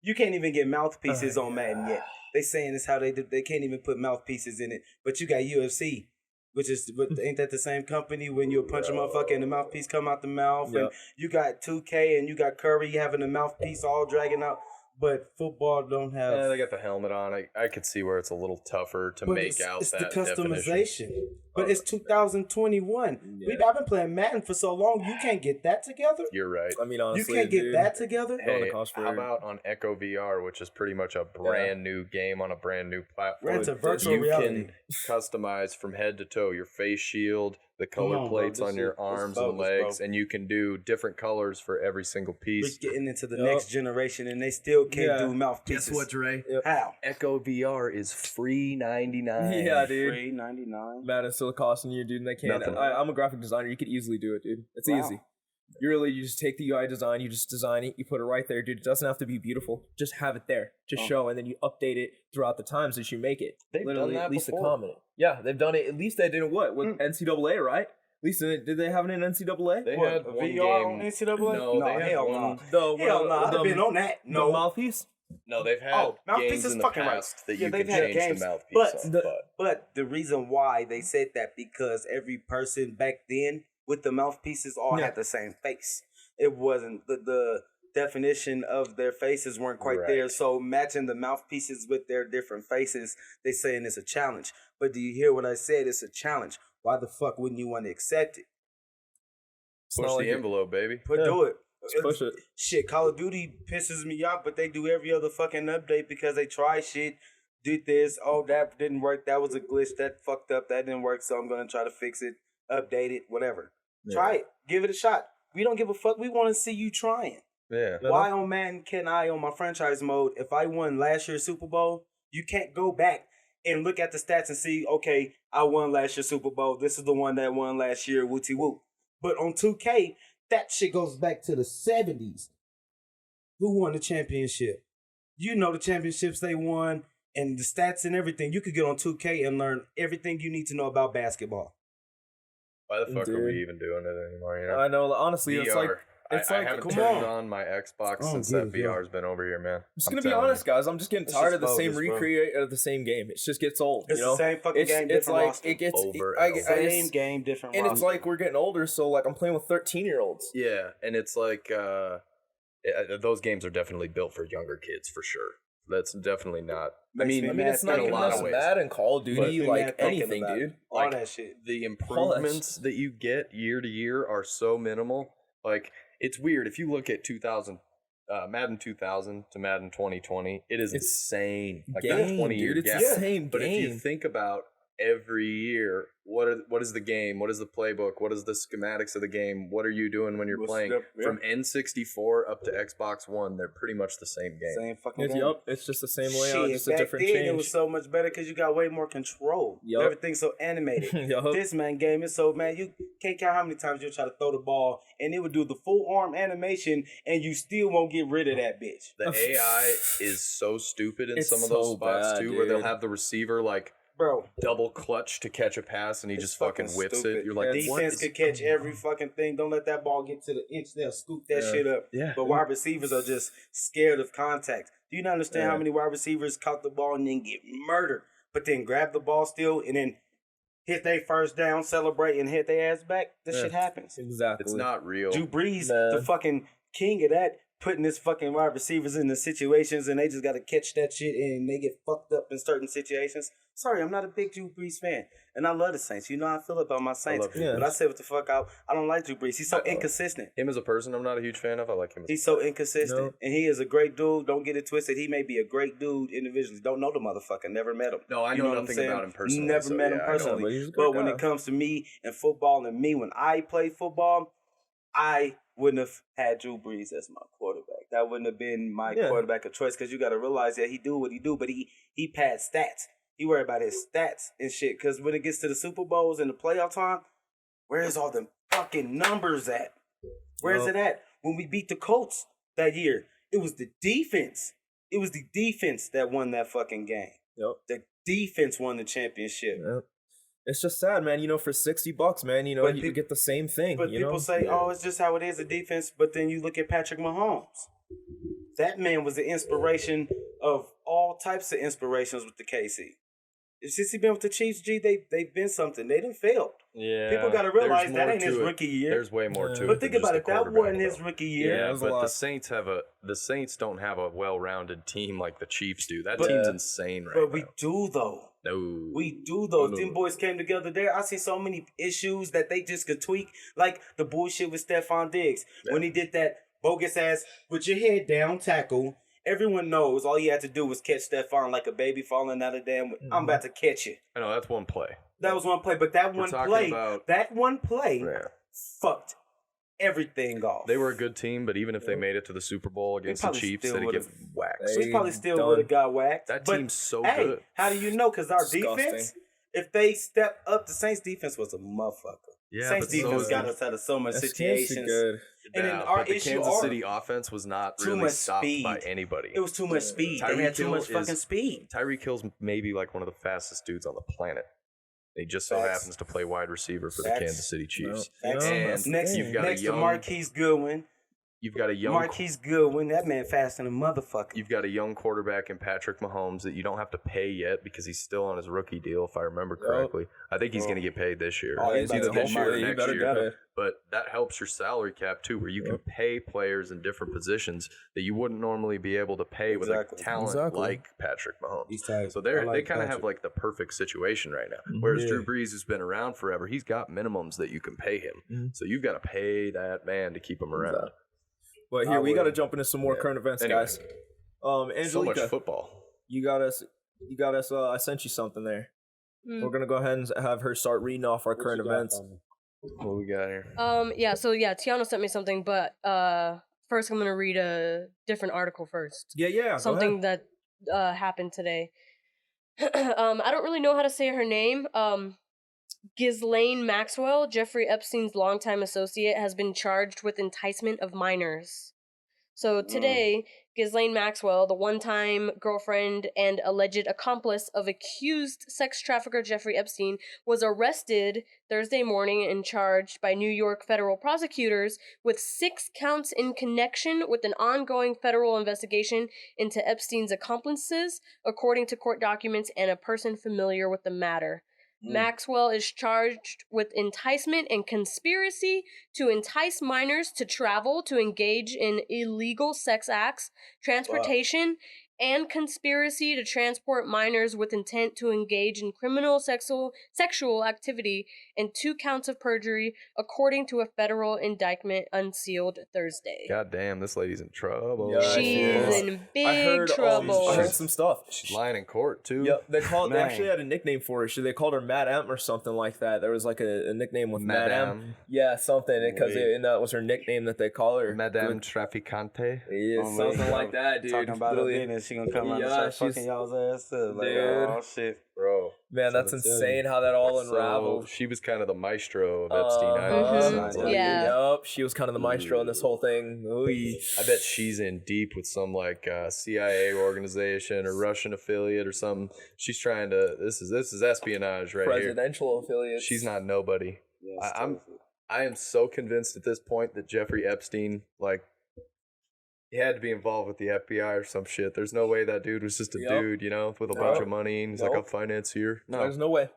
You can't even get mouthpieces on Madden yet. They saying it's how they do. They can't even put mouthpieces in it. But you got UFC, which is, ain't that the same company when you punch a motherfucker and the mouthpiece come out the mouth? And you got 2K and you got Curry having the mouthpiece all dragging out. But football don't have... Yeah, they got the helmet on. I could see where it's a little tougher to make out that definition. It's the customization. But it's 2021. I've been playing Madden for so long, you can't get that together? You're right. I mean, honestly, you can't get that together? Hey, how about on Echo VR, which is pretty much a brand new game on a brand new platform? It's a virtual reality. You can customize from head to toe your face shield, the color plates on your arms and legs, and you can do different colors for every single piece. We're getting into the next generation, and they still can't do mouthpieces. Guess what, Dre? How? Echo VR is free $99. Yeah, dude. Free $99. Madden's still costing you, dude, and they can't. I'm a graphic designer. You could easily do it, dude. It's easy. You just take the UI design, you just design it, you put it right there, dude. It doesn't have to be beautiful. Just have it there. Just show, and then you update it throughout the times as you make it. They've done that at least before. The comment. Yeah, they've done it. At least they did it with NCAA, right? At least did they have it in NCAA? They had one VR game. on NCAA? No, they had one. Hell no, I've been on that. No. The mouthpiece? No, they've had games in the past that you can change the mouthpiece on. But the reason why they said that, because every person back then with the mouthpieces all had the same face. It wasn't the definition of their faces weren't quite there. So matching the mouthpieces with their different faces, they saying it's a challenge. But do you hear what I said? It's a challenge. Why the fuck wouldn't you want to accept it? Push the envelope, baby. Do it. Let's push it. Shit, Call of Duty pisses me off, but they do every other fucking update because they try shit, did this, oh, that didn't work, that was a glitch, that fucked up, that didn't work, so I'm going to try to fix it, update it, whatever. Yeah. Try it. Give it a shot. We don't give a fuck. We want to see you trying. Yeah. Why on Madden can I, on my franchise mode, if I won last year's Super Bowl, you can't go back and look at the stats and see, okay, I won last year's Super Bowl. This is the one that won last year, wooty woo. But on 2K, that shit goes back to the 70s. Who won the championship? You know the championships they won and the stats and everything. You could get on 2K and learn everything you need to know about basketball. Why the fuck are we even doing it anymore? You know? I know, honestly, VR. It's I like haven't turned on my Xbox since that VR's been over here, man. I'm just going to be honest, guys. I'm just getting tired of the same recreate of the same game. It just gets old. It's the same fucking game, different roster. It gets over. Same game, different roster. And it's like we're getting older, so like I'm playing with 13-year-olds. Yeah, and it's like those games are definitely built for younger kids for sure. That's definitely not. I mean, it's not even just Madden, Call of Duty, like anything, dude. All that shit. The improvements that you get year to year are so minimal. Like, it's weird. If you look at Madden 2000 to Madden 2020, it's insane. Like that 20-year gap. It's the same but game. if you think about every year, what is the game? What is the playbook? What is the schematics of the game? What are you doing when you're playing? From N64 up to Xbox One, they're pretty much the same game. Same fucking game. Yup, it's just the same layout, just a different then, change. It was so much better because you got way more control. Everything's so animated. This game is so, man, you can't count how many times you'll try to throw the ball and it would do the full arm animation and you still won't get rid of that bitch. The AI is so stupid in some of those spots too, where they'll have the receiver like double clutch to catch a pass and he just fucking whips stupid. It. You're like, defense could catch every fucking thing. Don't let that ball get to the inch. They'll scoop that shit up. Yeah. But wide receivers are just scared of contact. Do you not understand how many wide receivers caught the ball and then get murdered, but then grab the ball still and then hit their first down, celebrate, and hit their ass back? This shit happens. Exactly. It's not real. Drew Brees, the fucking king of that, putting his fucking wide receivers in the situations and they just got to catch that shit and they get fucked up in certain situations. Sorry, I'm not a big Drew Brees fan. And I love the Saints. You know how I feel about my Saints. But I say what the fuck out. I don't like Drew Brees. He's so inconsistent. Him as a person, I'm not a huge fan of. I like him. He's so inconsistent. And he is a great dude. Don't get it twisted. He may be a great dude individually. Don't know the motherfucker. Never met him. No, I know nothing about him personally. Never met him personally. But when it comes to me and football and me, when I played football, I wouldn't have had Drew Brees as my quarterback. That wouldn't have been my quarterback of choice because you got to realize that he do what he do, but he pads stats. He worry about his stats and shit because when it gets to the Super Bowls and the playoff time, where's all them fucking numbers at? Where's it at? When we beat the Colts that year, it was the defense. It was the defense that won that fucking game. The defense won the championship. It's just sad, man. You know, for $60, man, you know, you get the same thing. But people say, oh, it's just how it is, the defense. But then you look at Patrick Mahomes. That man was the inspiration of all types of inspirations with the KC. Since he been with the Chiefs, they've been something. They done failed. Yeah. People got to realize that ain't his rookie year. There's way more to it. But think about it. That wasn't his rookie year. Yeah, but the Saints don't have a well-rounded team like the Chiefs do. That team's insane right now. But we do, though. No. We do, though. Them boys came together there. I see so many issues that they just could tweak. Like the bullshit with Stephon Diggs. Yeah. When he did that bogus ass, with your head down tackle. Everyone knows all you had to do was catch Stephon like a baby falling out of damn. I'm about to catch you. I know, that's one play. That was one play, but that one play fucked everything off. They were a good team, but even if they made it to the Super Bowl against the Chiefs, they'd get whacked. They probably still would have got whacked. That team's so good. How do you know? Because our defense, if they step up, the Saints defense was a motherfucker. Yeah, Saints defense got us out of so much situations. Good. And then our the Kansas City offense was not really stopped by anybody. It was too much speed. They had too much fucking speed. Tyreek Hill's maybe like one of the fastest dudes on the planet. He just so happens to play wide receiver for the Kansas City Chiefs. And next to Marquise Goodwin, You've got a young Marquise good when that man fast than a motherfucker. You've got a young quarterback in Patrick Mahomes that you don't have to pay yet because he's still on his rookie deal, if I remember correctly. I think he's going to get paid this year. Oh, It's either this year or you next better get year. it. But that helps your salary cap too, where you can pay players in different positions that you wouldn't normally be able to pay with a talent like Patrick Mahomes. So they kind of have like the perfect situation right now. Whereas Drew Brees, who's been around forever, he's got minimums that you can pay him. So you've got to pay that man to keep him around. But here, we got to jump into some more current events, guys. Angelica, so much football. You got us. I sent you something there. We're going to go ahead and have her start reading off our current events. What we got here? Teano sent me something, but first I'm going to read a different article first. Yeah. Something that happened today. I don't really know how to say her name. Ghislaine Maxwell, Jeffrey Epstein's longtime associate, has been charged with enticement of minors. So today, Ghislaine Maxwell, the one-time girlfriend and alleged accomplice of accused sex trafficker Jeffrey Epstein, was arrested Thursday morning and charged by New York federal prosecutors with 6 counts in connection with an ongoing federal investigation into Epstein's accomplices, according to court documents and a person familiar with the matter. Maxwell is charged with enticement and conspiracy to entice minors to travel to engage in illegal sex acts, transportation, and conspiracy to transport minors with intent to engage in criminal sexual activity, and 2 counts of perjury, according to a federal indictment unsealed Thursday. God damn, this lady's in trouble. Yeah, She's in big trouble. I heard some stuff. She's lying in court too. Yep, they actually had a nickname for her. They called her Mad M or something like that. There was like a nickname with Madame. Yeah, something, because that was her nickname that they call her. Madame Traficante. Yeah, something like that, dude. Talking about her business, she gonna come out and start fucking y'all's ass up. Like, oh shit, bro. Man, that's insane how that all unraveled. So she was kind of the maestro of Epstein Island. Yep, she was kind of the maestro in this whole thing. I bet she's in deep with some like CIA organization or Russian affiliate or something. She's trying to. This is espionage right here. Presidential affiliate. She's not nobody. I am so convinced at this point that Jeffrey Epstein, like, he had to be involved with the FBI or some shit. There's no way that dude was just a dude, you know, with a bunch of money and he's like a financier. No, there's no way.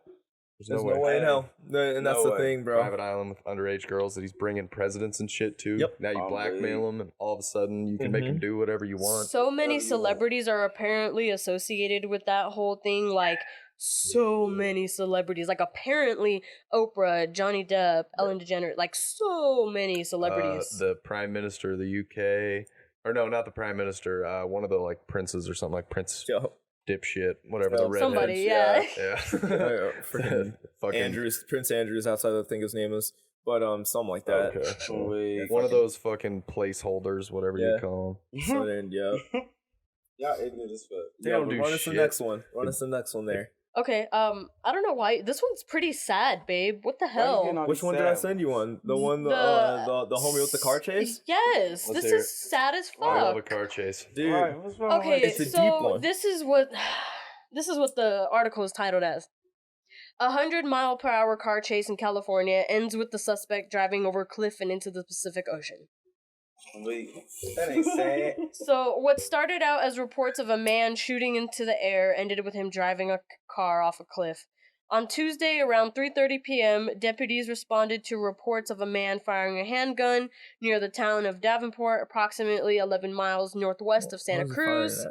There's no way in hell. And that's the thing, bro. Private island with underage girls that he's bringing presidents and shit to. Yep. Now you blackmail them and all of a sudden you can make them do whatever you want. So many celebrities are apparently associated with that whole thing. Like, so many celebrities. Like, apparently Oprah, Johnny Depp, Ellen DeGeneres. Like, so many celebrities. The Prime Minister of the UK. Or no, not the Prime Minister. One of the like princes or something, like Prince dipshit, whatever. The redhead. Somebody, yeah. Freaking Prince Andrews, outside I think his name is, but something like that. Okay. One of those fucking placeholders, whatever you call them. Y'all ignorant as fuck. Run us the next one. Run us the next one there. Okay, I don't know why. This one's pretty sad, babe. What the hell? Which one did I send you on? The one, the homie with the car chase? Yes, this is sad as fuck. I love a car chase. Dude. What's wrong with it's a deep one. This is what the article is titled as. 100-mile-per-hour car chase in California ends with the suspect driving over a cliff and into the Pacific Ocean. That ain't sad. So, what started out as reports of a man shooting into the air ended with him driving a car off a cliff. On Tuesday, around 3:30 p.m., deputies responded to reports of a man firing a handgun near the town of Davenport, approximately 11 miles northwest of Santa Cruz.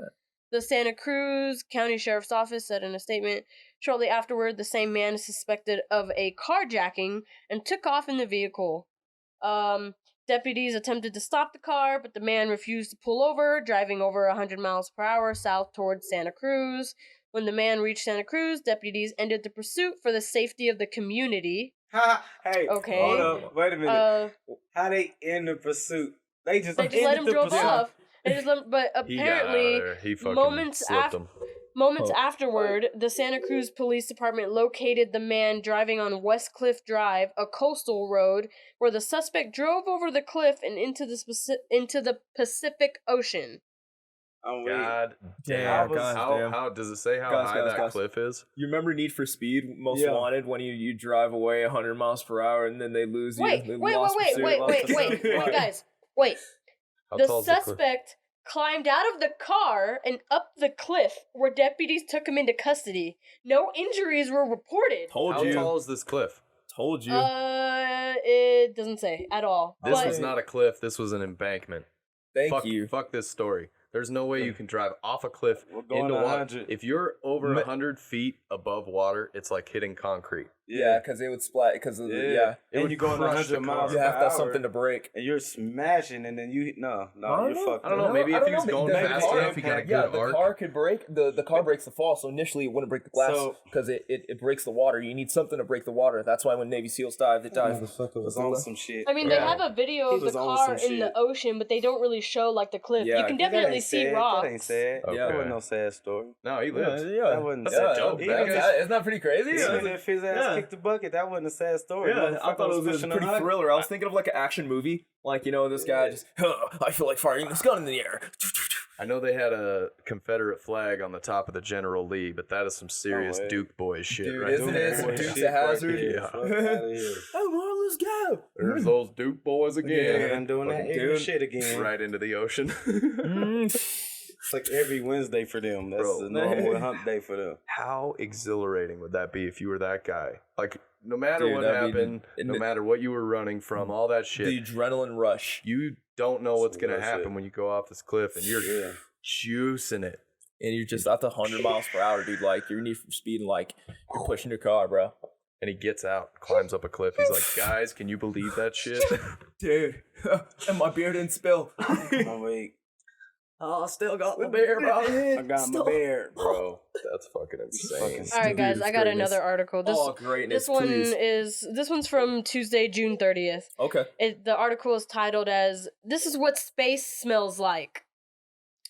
The Santa Cruz County Sheriff's Office said in a statement, shortly afterward, the same man is suspected of a carjacking and took off in the vehicle. Deputies attempted to stop the car, but the man refused to pull over, driving over 100 miles per hour south towards Santa Cruz. When the man reached Santa Cruz, deputies ended the pursuit for the safety of the community. Hey, okay. Hold up, wait a minute. How they end the pursuit? They just let him drive off. But apparently, he moments afterward, the Santa Cruz Police Department located the man driving on West Cliff Drive, a coastal road, where the suspect drove over the cliff and into the Pacific Ocean. God damn. How does it say how high that cliff is? You remember Need for Speed, Most Wanted, when you drive away 100 miles per hour and then they lose you? Wait, guys. Wait. The suspect climbed out of the car and up the cliff, where deputies took him into custody. No injuries were reported. How tall is this cliff? Told you. It doesn't say at all. This was not a cliff. This was an embankment. Thank you. Fuck this story. There's no way you can drive off a cliff into water. If you're over 100 feet above water, it's like hitting concrete. Yeah, because it would splat. Because and you're going 100 miles. You have to have something to break, and you're smashing, and then you're fucked. I don't know. Maybe if he was going fast enough, he got a good arc. The car could break. The car breaks the fall, so initially it wouldn't break the glass because it breaks the water. You need something to break the water. That's why when Navy SEALs dive, they dive. Was on some shit. I mean, they have a video of the car in the ocean, but they don't really show like the cliff. You can definitely see rocks. That ain't sad. Okay. That wasn't no sad story. No, he lived. That wasn't dope. Isn't that pretty crazy? Even if his ass kicked the bucket, that wasn't a sad story. Yeah, I thought it was a pretty thriller. I was thinking of like an action movie. Like, this guy just, I feel like firing this gun in the air. I know they had a Confederate flag on the top of the General Lee, but that is some serious Duke boys shit, dude, right? Isn't it some Duke's a hazard? Yeah. Oh, let's go. There's those Duke boys again. Yeah, I'm doing that shit again. Right into the ocean. It's like every Wednesday for them. That's the normal hump day for them. How exhilarating would that be if you were that guy? Like, no matter what happened, no matter what you were running from, all that shit. The adrenaline rush. You don't know what's going to happen when you go off this cliff and you're juicing it. And you're just at the 100 miles per hour, dude. Like, you're Need for Speed and, like, you're pushing your car, bro. And he gets out, climbs up a cliff. He's like, guys, can you believe that shit? Dude. And my beer didn't spill. I'm weak. Oh, I still got my beer, bro. I got my beer, bro. That's fucking insane. All right, guys, I got another article. Greatness, This one's from Tuesday, June 30th. Okay. The article is titled as "This is what space smells like."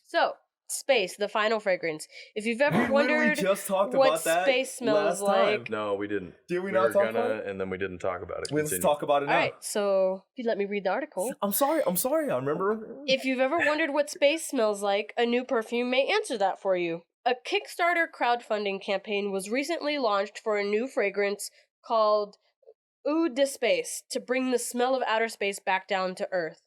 So, space, the final fragrance. If you've ever wondered what space smells like, no, we didn't. Did we not talk about it? And then we didn't talk about it. Let's talk about it now. All right, so if you let me read the article. I'm sorry. I remember. If you've ever wondered what space smells like, a new perfume may answer that for you. A Kickstarter crowdfunding campaign was recently launched for a new fragrance called Eau de Space to bring the smell of outer space back down to Earth.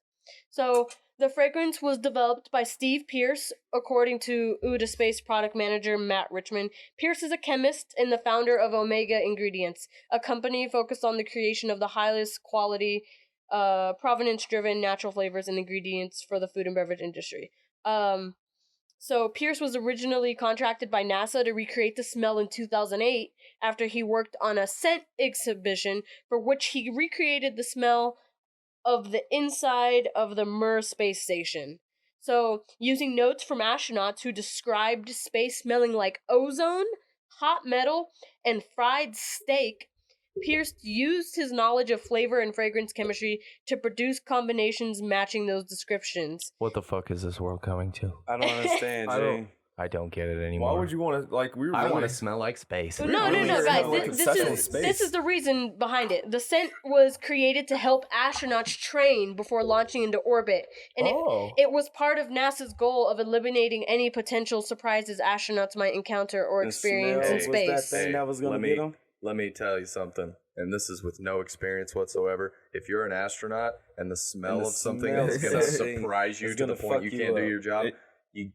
So, the fragrance was developed by Steve Pierce, according to Eau de Space product manager Matt Richmond. Pierce is a chemist and the founder of Omega Ingredients, a company focused on the creation of the highest quality, provenance-driven natural flavors and ingredients for the food and beverage industry. So Pierce was originally contracted by NASA to recreate the smell in 2008 after he worked on a scent exhibition for which he recreated the smell of the inside of the Mir space station. So, using notes from astronauts who described space smelling like ozone, hot metal, and fried steak, Pierce used his knowledge of flavor and fragrance chemistry to produce combinations matching those descriptions. What the fuck is this world coming to? I don't understand, Jay. I don't get it anymore. Why would you want to, like, I want to smell like space. No, guys. This is the reason behind it. The scent was created to help astronauts train before launching into orbit. And it was part of NASA's goal of eliminating any potential surprises astronauts might encounter or experience in space. Was that thing that was going to get them? Let me tell you something, and this is with no experience whatsoever. If you're an astronaut and the smell of something is going to surprise you to the point you can't do your job, you're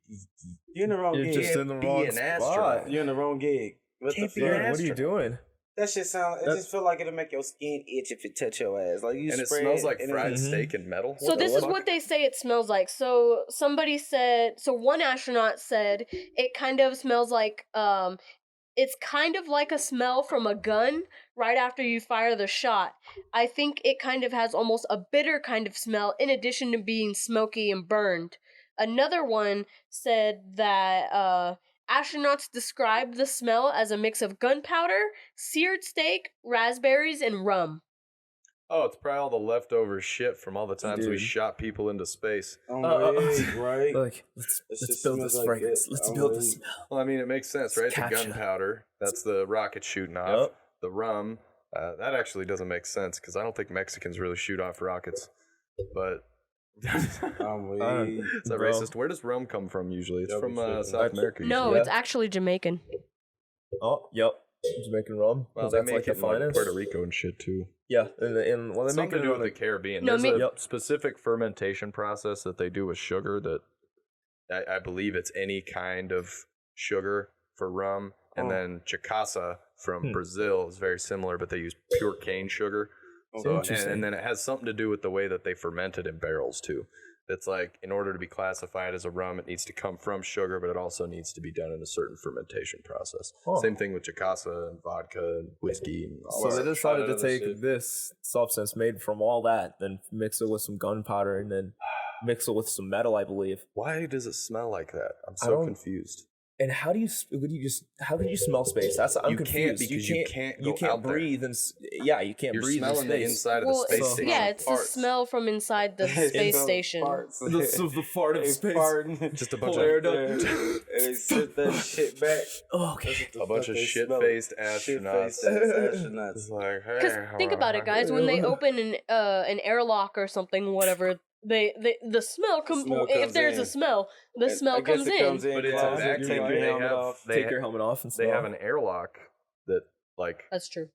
in the wrong gig. You're just in the wrong spot. You're in the wrong gig. What are you doing? That shit it just feel like it'll make your skin itch if it touch your ass. Like it smells like fried steak and metal. So this is what they say it smells like. So one astronaut said it kind of smells like, it's kind of like a smell from a gun right after you fire the shot. I think it kind of has almost a bitter kind of smell in addition to being smoky and burned. Another one said that astronauts described the smell as a mix of gunpowder, seared steak, raspberries, and rum. Oh, it's probably all the leftover shit from all the times we shot people into space. Right? Like, let's build this fragrance. Let's build this smell. Well, I mean, it makes sense, right? The gunpowder, that's the rocket shooting off. Yep. The rum, that actually doesn't make sense because I don't think Mexicans really shoot off rockets. But is that racist? Where does rum come from usually? It's from South America usually. No, it's actually Jamaican. Oh, yep. Jamaican rum. Well, That's they make like the it in like finest. Puerto Rico and shit too. Yeah, and well, they Something make to it do on with the Caribbean. No, There's a Yep. specific fermentation process that they do with sugar that I believe it's any kind of sugar for rum. And then Chicasa from Brazil is very similar, but they use pure cane sugar. So, and then it has something to do with the way that they ferment it in barrels too. It's like, in order to be classified as a rum, it needs to come from sugar, but it also needs to be done in a certain fermentation process. Same thing with Chicasa and vodka and whiskey. And all So that. they decided to take this substance made from all that, then mix it with some gunpowder, and then mix it with some metal, I believe. Why does it smell like that? I'm so confused. And how can you smell space? I'm confused. Because you can't go out there. breathe and you can't You're breathe in smelling the space. inside of the space station. Yeah, it's the Farts. smell from inside the space station. The fart of space. Just a bunch Pull air of down. And they sit that shit back. Okay. a bunch of shit-faced astronauts. It's like, hey, Because think about it, guys. When they open an airlock or something, whatever, the smell comes. If there's a smell, the smell comes in. But it's a vacuum. Take your helmet off and smell. They have an airlock that like That's true.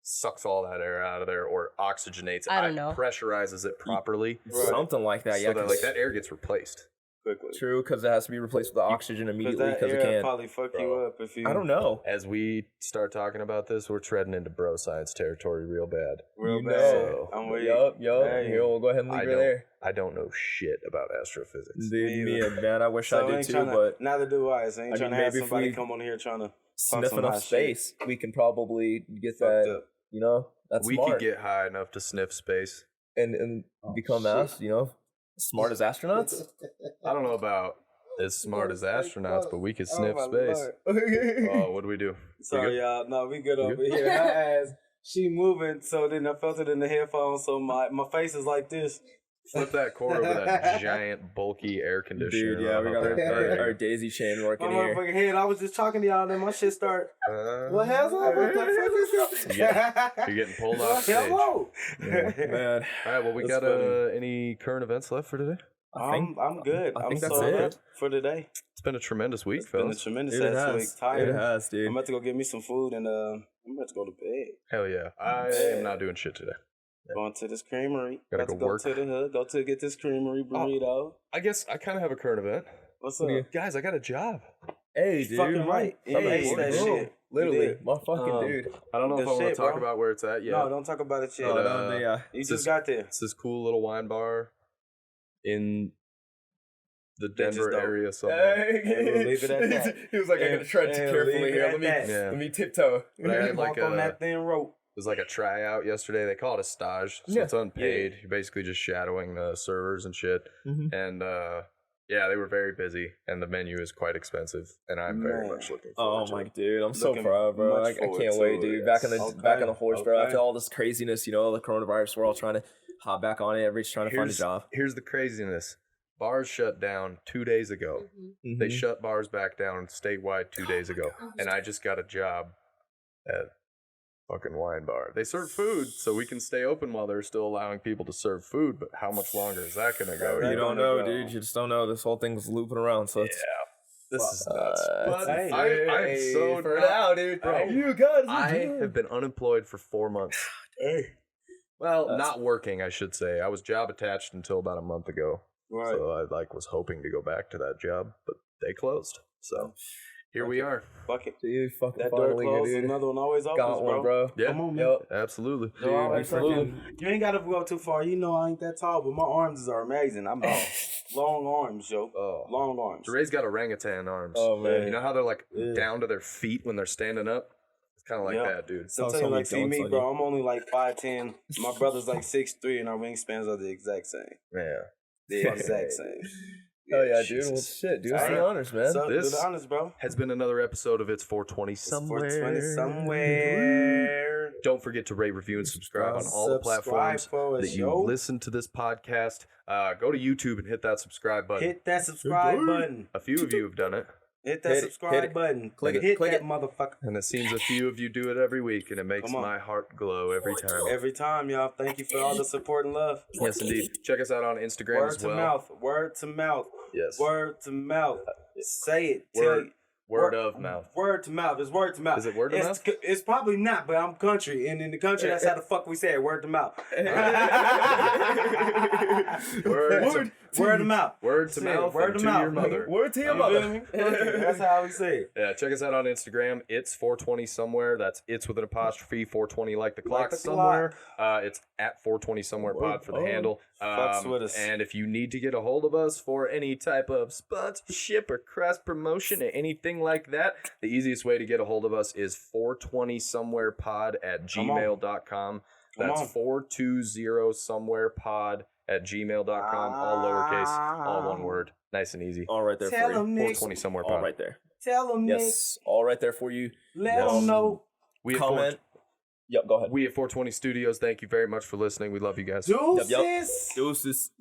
sucks all that air out of there or oxygenates it. I don't know. Pressurizes it properly. Something like that. So that, like that air gets replaced. Quickly. True, because it has to be replaced with the oxygen immediately because it can't. Probably fuck you up if you. I don't know. As we start talking about this, we're treading into bro science territory real bad. Real You bad. know. I'm with Yup. Hey. Here, we'll go ahead and leave it there. I don't know shit about astrophysics. Dude, man, I wish I did too, but neither do I. So I ain't trying to have maybe if somebody we come on here trying to sniff some enough hot space, we can probably get Fucked that. up. You know, that's We smart. could get high enough to sniff space. and become smart as astronauts. I don't know about as smart as astronauts, but we could sniff space. Oh, what do we do? Sorry, y'all. No, we good over here. Her ass, she moving, so then I felt it in the headphones, so my face is like this. Flip that cord over that giant, bulky air conditioner. Dude, yeah, we got our daisy chain My working here. motherfucking head, I was just talking to y'all, and then my shit start. What hell's up? What the fuck is up? You're getting pulled off stage. Hello. Man, All right, well, we That's got funny. any current events left for today? I'm good. I I'm think that's sold it. up for today. It's been a tremendous week, It's been a fellas. tremendous it ass week. has. Tired. It has, dude. I'm about to go get me some food, and I'm about to go to bed. Hell yeah. I am not doing shit today. Going to this creamery. Gotta About to go work. to the hood. Go to get this creamery burrito. I guess I kind of have a current event. What's up? Guys, I got a job. Hey, dude. Fucking right. I'm Yeah, ace that bro. shit. Literally, You did. my fucking dude. I don't know if Good I want to shit, talk bro. about where it's at yet. No, don't talk about it yet. Yeah. You It's just this- got there. It's this cool little wine bar in the That just Denver don't- area somewhere. And we'll leave it at that. He was like, I gotta tread And carefully leave it here. at that. Yeah. Let me tiptoe. But I had Walk like on a, that thin rope. it was like a tryout yesterday. They call it a stage, so Yeah. it's unpaid. You're basically just shadowing the servers and shit. Mhm. And yeah, they were very busy, and the menu is quite expensive. And I'm very Man. much looking Oh forward to my it. dude, I'm so Looking proud, bro. much I forward can't to wait, it. dude. Back on the horse, bro. Okay. After all this craziness, the coronavirus, we're all trying to hop back on it. Everybody's trying to find a job. Here's the craziness. Bars shut down 2 days ago. Mm-hmm. They shut bars back down statewide 2 days ago. And I just got a job at fucking wine bar. They serve food, so we can stay open while they're still allowing people to serve food, but how much longer is that gonna go? You Right. don't know, dude. You just don't know. This whole thing's looping around, so it's This is nuts. But hey, I'm so for not- now, dude. Bro, You got it. I have been unemployed for 4 months. Well, not working, I should say. I was job attached until about a month ago. Right. So I was hoping to go back to that job, but they closed. So here we are. Fuck it. Dude, fucking That door finally, closed, dude. another one always opens, Got one, bro. Yeah. Come on, man. Yep. Absolutely. No, all right, absolutely. You ain't gotta go too far. You know I ain't that tall, but my arms are amazing. I'm long arms, yo. Oh. Long arms. Dre's got orangutan arms. Oh, man. You know how they're like Yeah. down to their feet when they're standing up? It's kind of like Yeah. that, dude. So Saw tell you, somebody like, see dance me, on bro. you. I'm only like 5'10". My brother's like 6'3", and our wingspans are the exact same. Yeah. The exact same. Oh yeah, dude. Jesus. Well, shit, dude. It's Alright. the honors, man. So, do This- the honors, bro. Has been another episode of It's 420 somewhere. 420 somewhere. Don't forget to rate, review, and subscribe on all the Subscribe platforms for us, that you yo. listen to this podcast. Go to YouTube and hit that subscribe button. Hit that subscribe button. A few of you have done it, Hit that Hit it, subscribe hit it. button. Click it, Hit click that it. motherfucker. and it seems a few of you do it every week, and it makes Come on. my heart glow every time. Every time, y'all. Thank you for all the support and love. Yes, indeed. Check us out on Instagram Word as to well. mouth. Word to mouth. Yes. Word to mouth. Say it. Word. Word of mouth. Word to mouth. It's word to mouth. Is it word to mouth? It's probably not, but I'm country, and in the country, that's how the fuck we say it. Word to mouth. Word to mouth. Word to mouth. Word to mouth. Your mother. Word to your mother. That's how we say it. Yeah, check us out on Instagram. It's 420 somewhere. That's it's with an apostrophe. 420 like the clock somewhere. It's at 420 somewhere pod for the handle. Fucks with us. And if you need to get a hold of us for any type of sponsorship or cross promotion or anything like that, the easiest way to get a hold of us is 420somewherepod@gmail.com. That's 420somewherepod@gmail.com. All lowercase, all one word. Nice and easy. All right there Tell for you. 420 somewhere pod. All right there. Tell them, Yes. All right there for you. Let them know. We Comment. Yep, go ahead. We at 420 Studios, thank you very much for listening. We love you guys. Deuces. Deuces.